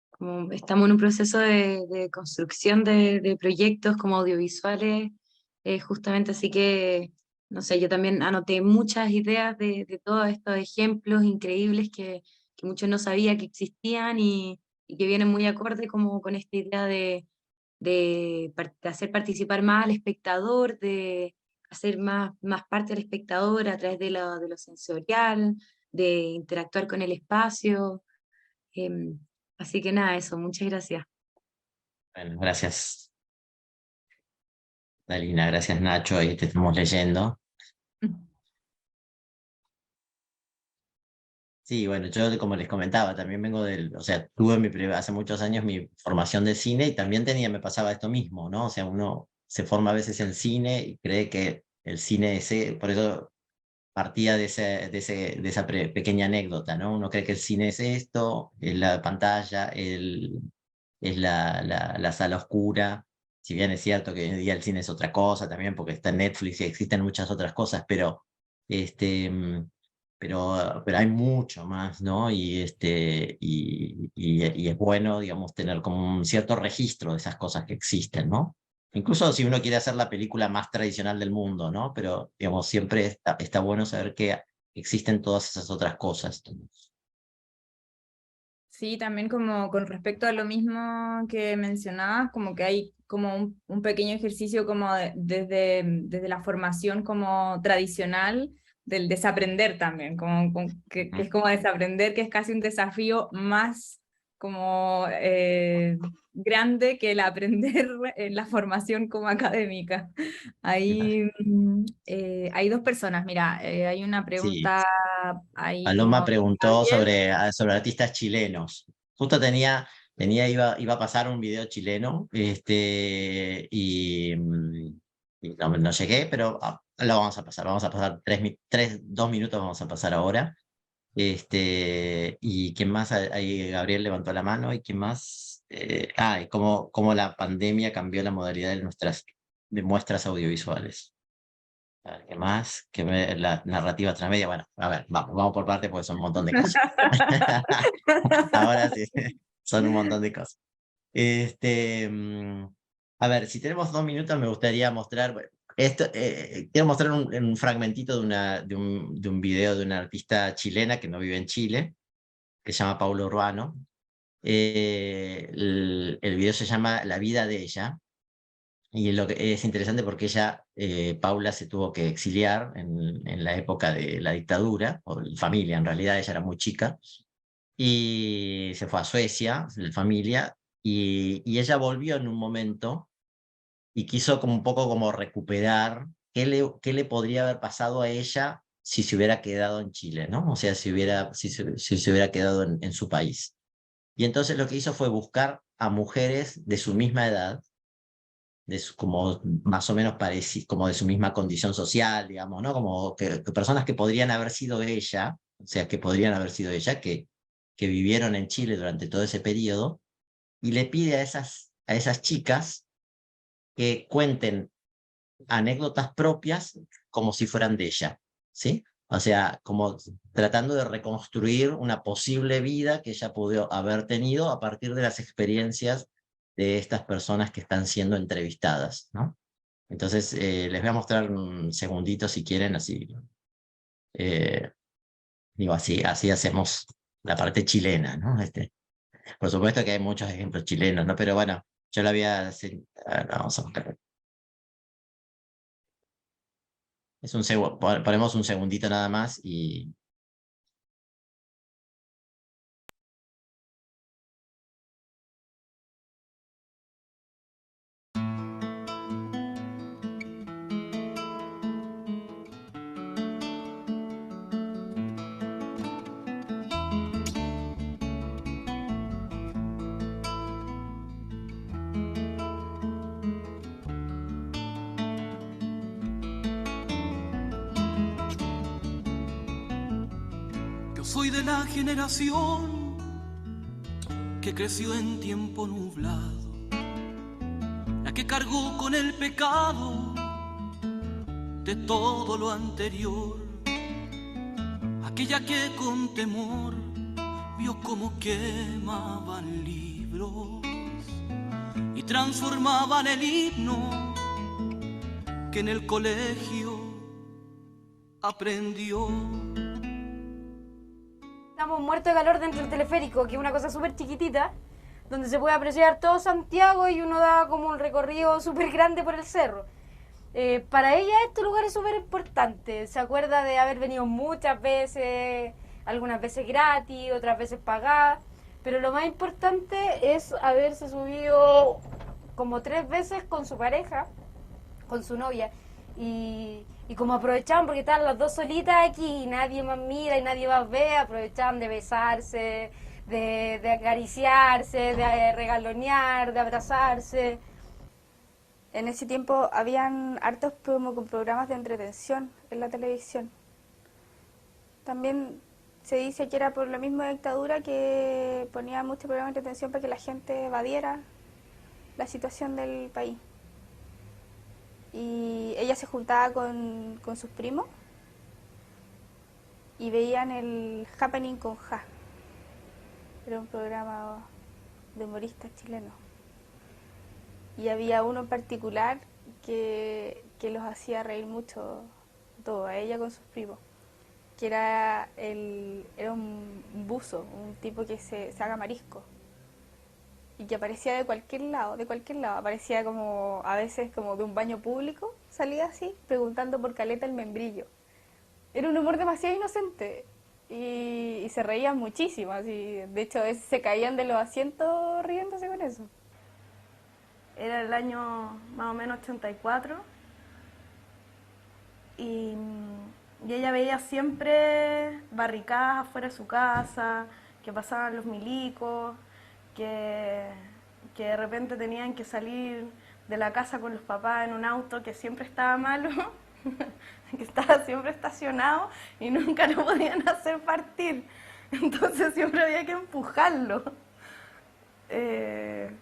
Como estamos en un proceso de construcción de proyectos como audiovisuales, justamente así que, no sé, yo también anoté muchas ideas de todos estos ejemplos increíbles que muchos no sabía que existían y que vienen muy acorde como con esta idea de hacer participar más al espectador, de hacer más parte del espectador a través de lo sensorial, de interactuar con el espacio. em, Así que nada, eso, muchas gracias. Bueno, gracias, Dalina, gracias, Nacho, ahí te estamos leyendo. Sí, bueno, yo como les comentaba, también vengo o sea, tuve hace muchos años mi formación de cine y también me pasaba esto mismo, ¿no? O sea, uno se forma a veces en cine y cree que el cine por eso partía de esa pequeña anécdota, ¿no? Uno cree que el cine es esto, es la pantalla, es la sala oscura. Si bien es cierto que hoy en día el cine es otra cosa también, porque está en Netflix y existen muchas otras cosas, este, mm, pero hay mucho más, ¿no? Y es bueno, digamos, tener como un cierto registro de esas cosas que existen, ¿no? Incluso si uno quiere hacer la película más tradicional del mundo, ¿no? Pero, digamos, siempre está bueno saber que existen todas esas otras cosas. Sí, también como con respecto a lo mismo que mencionabas, como que hay como un pequeño ejercicio como desde la formación como tradicional del desaprender también, que es como desaprender, que es casi un desafío más como grande que el aprender en la formación como académica. Hay dos personas, mira, hay una Sí. pregunta ahí Paloma como preguntó Javier. sobre artistas chilenos. Justo iba a pasar un video chileno, y no llegué, pero lo vamos a pasar. Vamos a pasar 2 minutos, vamos a pasar ahora. ¿Y quién más? Ahí Gabriel levantó la mano. ¿Y quién más? Y cómo la pandemia cambió la modalidad de muestras audiovisuales. A ver, ¿qué más? La narrativa transmedia. Bueno, a ver, vamos por parte porque son un montón de cosas. Ahora sí, son un montón de cosas. A ver, si tenemos 2 minutos, me gustaría mostrar. Bueno, esto, quiero mostrar un fragmentito de un video de una artista chilena que no vive en Chile, que se llama Paulo Urbano. El video se llama La vida de ella. Y lo que es interesante porque Paula, se tuvo que exiliar en la época de la dictadura, o familia, en realidad ella era muy chica, y se fue a Suecia, la familia, y ella volvió en un momento y quiso como un poco como recuperar qué le podría haber pasado a ella si se hubiera quedado en Chile, ¿no? O sea, si se hubiera quedado en su país. Y entonces lo que hizo fue buscar a mujeres de su misma edad, como más o menos como de su misma condición social, digamos, ¿no? Como que personas que podrían haber sido ella, o sea, que podrían haber sido ella, que vivieron en Chile durante todo ese periodo, y le pide a esas chicas que cuenten anécdotas propias como si fueran de ella, ¿sí? O sea, como tratando de reconstruir una posible vida que ella pudo haber tenido a partir de las experiencias de estas personas que están siendo entrevistadas, ¿no? Entonces, les voy a mostrar un segundito si quieren, así, eh, digo, así hacemos la parte chilena, ¿no? Por supuesto que hay muchos ejemplos chilenos, ¿no? Pero bueno, yo la voy a hacer, vamos a buscar. Ponemos un segundito nada más y... Soy de la generación que creció en tiempo nublado, la que cargó con el pecado de todo lo anterior, aquella que con temor vio cómo quemaban libros y transformaban el himno que en el colegio aprendió. Estamos muertos de calor dentro del teleférico, que es una cosa súper chiquitita, donde se puede apreciar todo Santiago y uno da como un recorrido súper grande por el cerro. Para ella este lugar es súper importante. Se acuerda de haber venido muchas veces, algunas veces gratis, otras veces pagadas, pero lo más importante es haberse subido como 3 veces con su pareja, con su novia, y como aprovechaban porque estaban las dos solitas aquí y nadie más mira y nadie más ve, aprovechaban de besarse, de acariciarse, de regalonear, de abrazarse. En ese tiempo habían hartos como programas de entretención en la televisión. También se dice que era por la misma dictadura que ponía muchos programas de entretención para que la gente evadiera la situación del país. Y ella se juntaba con sus primos y veían el Happening con Ja. Era un programa de humoristas chilenos. Y había uno en particular que los hacía reír mucho, todo, a ella con sus primos, que era un buzo, un tipo que se haga marisco. Y que aparecía de cualquier lado, aparecía como a veces como de un baño público, salía así, preguntando por Caleta el Membrillo. Era un humor demasiado inocente y se reían muchísimo, así, de hecho a veces se caían de los asientos riéndose con eso. Era el año más o menos 84 y ella veía siempre barricadas afuera de su casa, que pasaban los milicos, que de repente tenían que salir de la casa con los papás en un auto que siempre estaba malo, que estaba siempre estacionado y nunca lo podían hacer partir. Entonces siempre había que empujarlo. Pero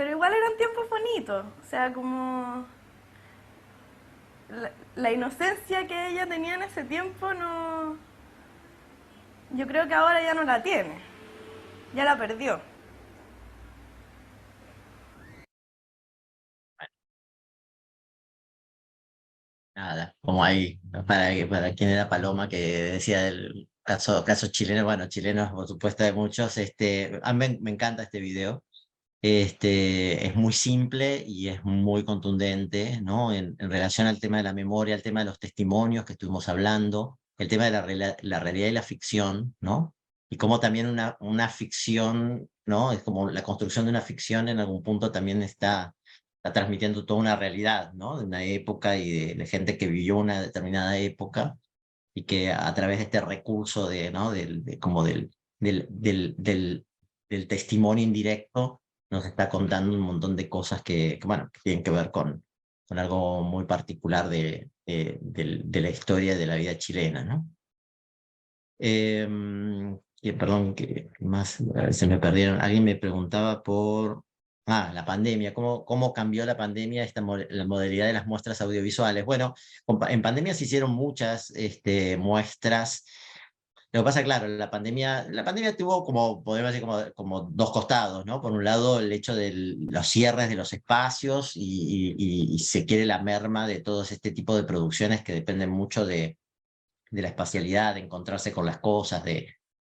igual eran tiempos bonitos, o sea, como la inocencia que ella tenía en ese tiempo no... Yo creo que ahora ya no la tiene, ya la perdió. Nada, como ahí, para quien era Paloma, que decía del caso chileno, bueno, chilenos por supuesto de muchos, a mí me encanta este video. Es muy simple y es muy contundente, ¿no? En relación al tema de la memoria, al tema de los testimonios que estuvimos hablando, el tema de la realidad y la ficción, ¿no? Y cómo también una ficción, ¿no? Es como la construcción de una ficción en algún punto también está transmitiendo toda una realidad, ¿no? De una época y de gente que vivió una determinada época y que a través de este recurso ¿no? Como del testimonio indirecto nos está contando un montón de cosas bueno, que tienen que ver con algo muy particular de la historia y de la vida chilena, ¿no? Perdón, que más se me perdieron. Alguien me preguntaba por la pandemia, cómo cambió la pandemia la modalidad de las muestras audiovisuales. Bueno, en pandemia se hicieron muchas muestras. Lo que pasa, claro, la pandemia tuvo podemos decir, como dos costados, ¿no? Por un lado, el hecho de los cierres de los espacios y se quiere la merma de todo este tipo de producciones que dependen mucho de la espacialidad, de encontrarse con las cosas,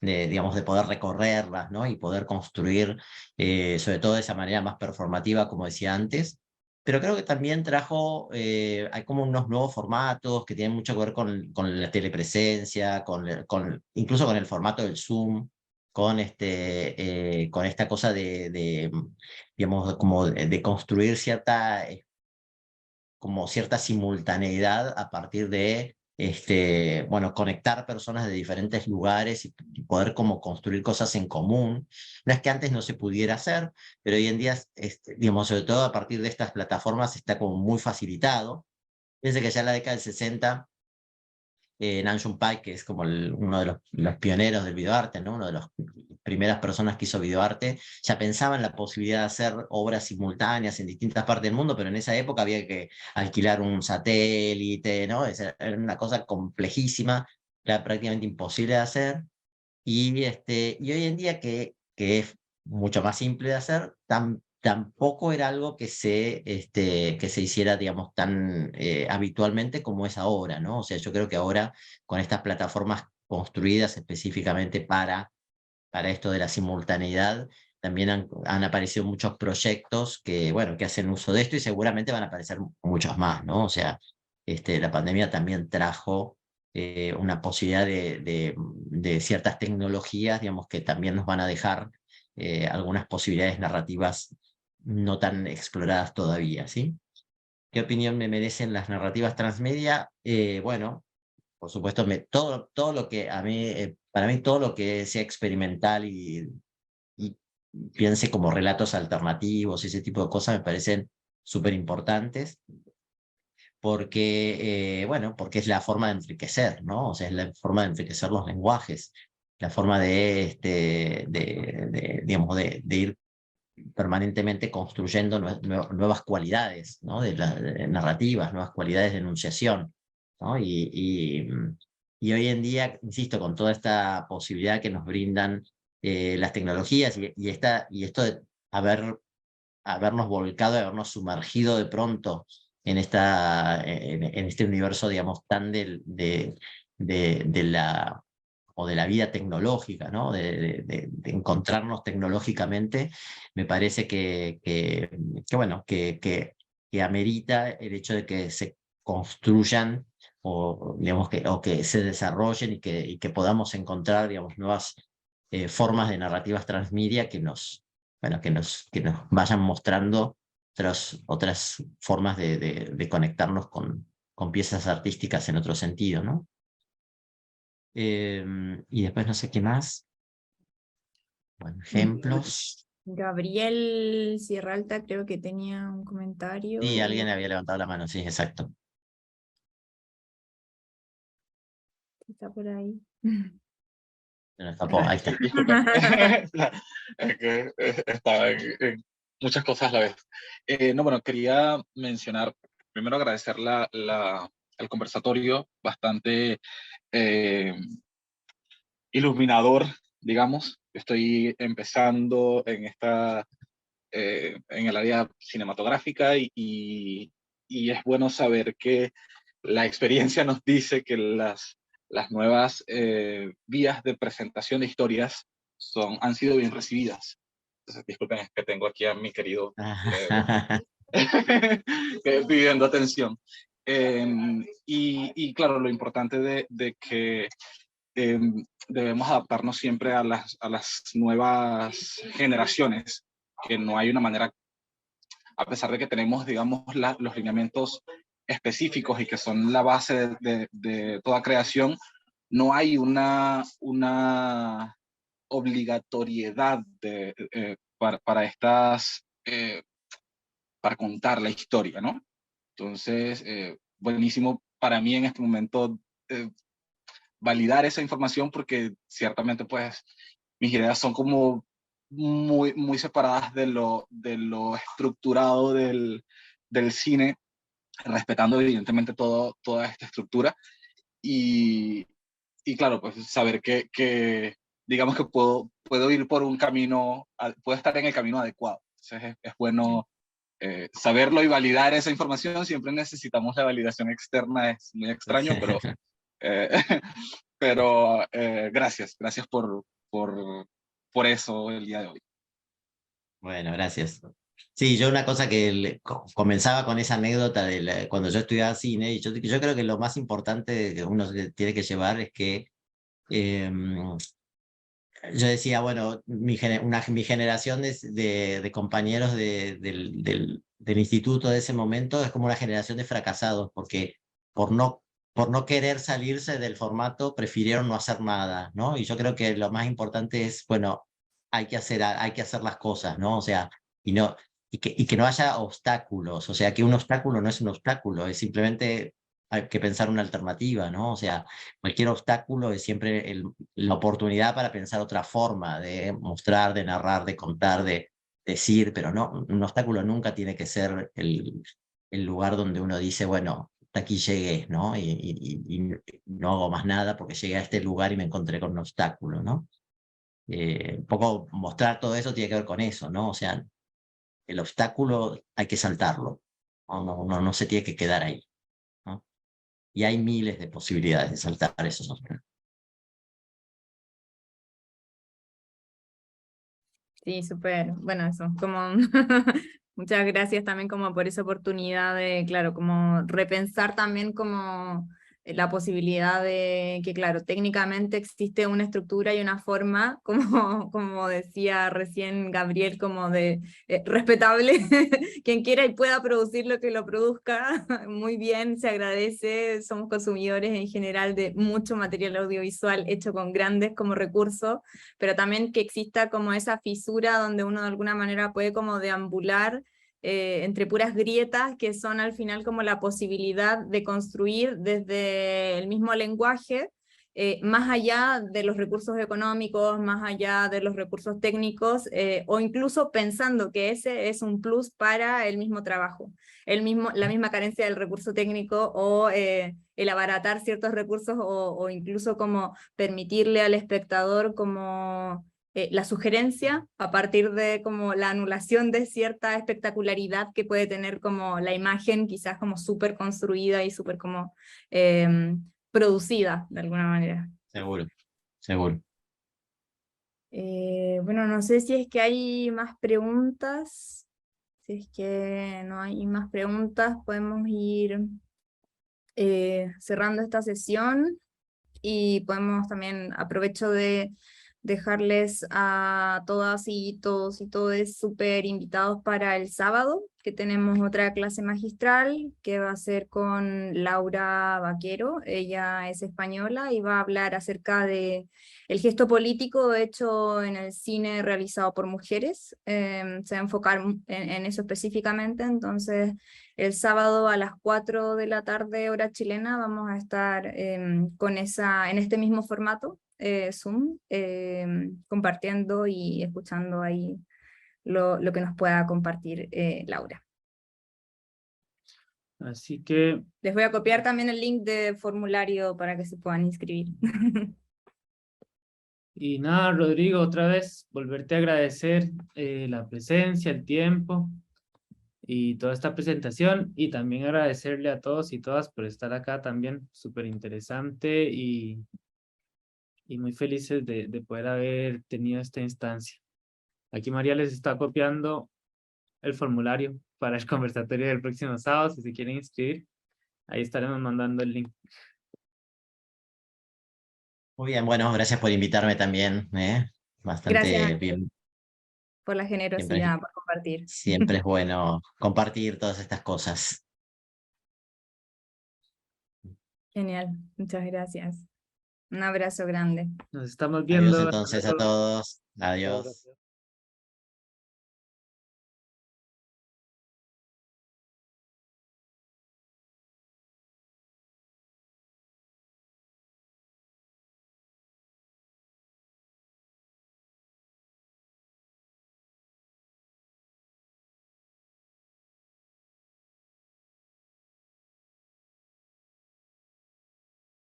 digamos, de poder recorrerlas, ¿no? Y poder construir, sobre todo de esa manera más performativa, como decía antes. Pero creo que también hay como unos nuevos formatos que tienen mucho que ver con la telepresencia, incluso con el formato del Zoom, con esta cosa digamos, como de construir como cierta simultaneidad a partir de bueno, conectar personas de diferentes lugares y poder como construir cosas en común. No es que antes no se pudiera hacer, pero hoy en día, digamos, sobre todo a partir de estas plataformas está como muy facilitado. Piense que ya en la década del 60, Nam June Paik, que es como uno de los pioneros del videoarte, ¿no? Una de las primeras personas que hizo videoarte, ya pensaba en la posibilidad de hacer obras simultáneas en distintas partes del mundo, pero en esa época había que alquilar un satélite, ¿no? Era una cosa complejísima, era prácticamente imposible de hacer, y hoy en día que es mucho más simple de hacer, tampoco era algo que se hiciera, digamos, tan habitualmente como es ahora, ¿no? O sea, yo creo que ahora con estas plataformas construidas específicamente para esto de la simultaneidad, también han aparecido muchos proyectos bueno, que hacen uso de esto y seguramente van a aparecer muchos más, ¿no? O sea, la pandemia también trajo una posibilidad de ciertas tecnologías, digamos, que también nos van a dejar algunas posibilidades narrativas no tan exploradas todavía, ¿sí? ¿Qué opinión me merecen las narrativas transmedia? Bueno, por supuesto, todo lo que para mí todo lo que sea experimental y piense como relatos alternativos y ese tipo de cosas me parecen súper importantes porque, bueno, porque es la forma de enriquecer, ¿no? O sea, es la forma de enriquecer los lenguajes, la forma digamos, de ir permanentemente construyendo nuevas cualidades, ¿no? De narrativas, nuevas cualidades de enunciación, ¿no? Y hoy en día, insisto, con toda esta posibilidad que nos brindan las tecnologías y esto de habernos volcado, habernos sumergido de pronto en este universo, digamos, tan de la vida tecnológica, ¿no? De encontrarnos tecnológicamente, me parece bueno, que amerita el hecho de que se construyan o, digamos, o que se desarrollen y que podamos encontrar, digamos, nuevas formas de narrativas transmedia bueno, que nos vayan mostrando otras formas de conectarnos con piezas artísticas en otro sentido, ¿no? Y después no sé qué más. Bueno, ejemplos. Gabriel Sierra Alta creo que tenía un comentario. Sí, alguien había levantado la mano, sí, exacto. Está por ahí. Se nos escapó, ahí está. Es que estaba en muchas cosas a la vez. No, bueno, quería mencionar, primero agradecer la el conversatorio, bastante iluminador, digamos. Estoy empezando en en el área cinematográfica y es bueno saber que la experiencia nos dice que las nuevas vías de presentación de historias han sido bien recibidas. Entonces, disculpen, es que tengo aquí a mi querido pidiendo atención. Y claro, lo importante de que debemos adaptarnos siempre a las nuevas generaciones, que no hay una manera, a pesar de que tenemos, digamos, los lineamientos específicos y que son la base de toda creación, no hay una obligatoriedad para estas, para contar la historia, ¿no? Entonces, buenísimo para mí en este momento validar esa información, porque ciertamente pues mis ideas son como muy separadas de lo estructurado del cine, respetando evidentemente toda esta estructura y claro, pues saber que digamos que puedo ir por un camino, puedo estar en el camino adecuado. Entonces es bueno saberlo y validar esa información. Siempre necesitamos la validación externa, es muy extraño, pero gracias por eso el día de hoy. Bueno, gracias. Sí, yo una cosa que comenzaba con esa anécdota de cuando yo estudiaba cine, y yo creo que lo más importante que uno tiene que llevar es que yo decía, bueno, mi generación de compañeros del instituto de ese momento es como una generación de fracasados, porque por no querer salirse del formato prefirieron no hacer nada, ¿no? Y yo creo que lo más importante es, bueno, hay que hacer las cosas, ¿no? O sea, y que no haya obstáculos, o sea, que un obstáculo no es un obstáculo, es simplemente hay que pensar una alternativa, ¿no? O sea, cualquier obstáculo es siempre la oportunidad para pensar otra forma de mostrar, de narrar, de contar, de decir, pero no, un obstáculo nunca tiene que ser el lugar donde uno dice, bueno, hasta aquí llegué, ¿no? Y no hago más nada porque llegué a este lugar y me encontré con un obstáculo, ¿no? Un poco mostrar todo eso tiene que ver con eso, ¿no? O sea, el obstáculo hay que saltarlo, no se tiene que quedar ahí, ¿no? Y hay miles de posibilidades de saltar esos obstáculos. Sí, súper. Bueno, eso, como muchas gracias también como por esa oportunidad de, claro, como repensar también como la posibilidad de que, claro, técnicamente existe una estructura y una forma, como decía recién Gabriel, como de respetable, quien quiera y pueda producir lo que lo produzca, muy bien, se agradece, somos consumidores en general de mucho material audiovisual hecho con grandes como recursos, pero también que exista como esa fisura donde uno de alguna manera puede como deambular entre puras grietas que son al final como la posibilidad de construir desde el mismo lenguaje, más allá de los recursos económicos, más allá de los recursos técnicos, o incluso pensando que ese es un plus para el mismo trabajo, la misma carencia del recurso técnico o el abaratar ciertos recursos o incluso como permitirle al espectador como la sugerencia a partir de como la anulación de cierta espectacularidad que puede tener como la imagen quizás como súper construida y súper como producida de alguna manera. Seguro, seguro. Bueno, no sé si es que hay más preguntas. Si es que no hay más preguntas, podemos ir cerrando esta sesión y podemos también, aprovecho de dejarles a todas y todos y todes súper invitados para el sábado, que tenemos otra clase magistral que va a ser con Laura Vaquero. Ella es española y va a hablar acerca de el gesto político hecho en el cine realizado por mujeres. Se va a enfocar en eso específicamente, entonces el sábado a las 4 de la tarde hora chilena vamos a estar en este mismo formato, Zoom, compartiendo y escuchando ahí lo que nos pueda compartir Laura. Así que... Les voy a copiar también el link de formulario para que se puedan inscribir. Y nada, Rodrigo, otra vez volverte a agradecer la presencia, el tiempo y toda esta presentación, y también agradecerle a todos y todas por estar acá también, súper interesante y muy felices de poder haber tenido esta instancia. Aquí María les está copiando el formulario para el conversatorio del próximo sábado, si se quieren inscribir, ahí estaremos mandando el link. Muy bien, bueno, gracias por invitarme también, bastante Gracias bien. por la generosidad, por compartir. Siempre es bueno compartir todas estas cosas. Genial, muchas gracias. Un abrazo grande. Nos estamos viendo. Adiós entonces a todos. Adiós.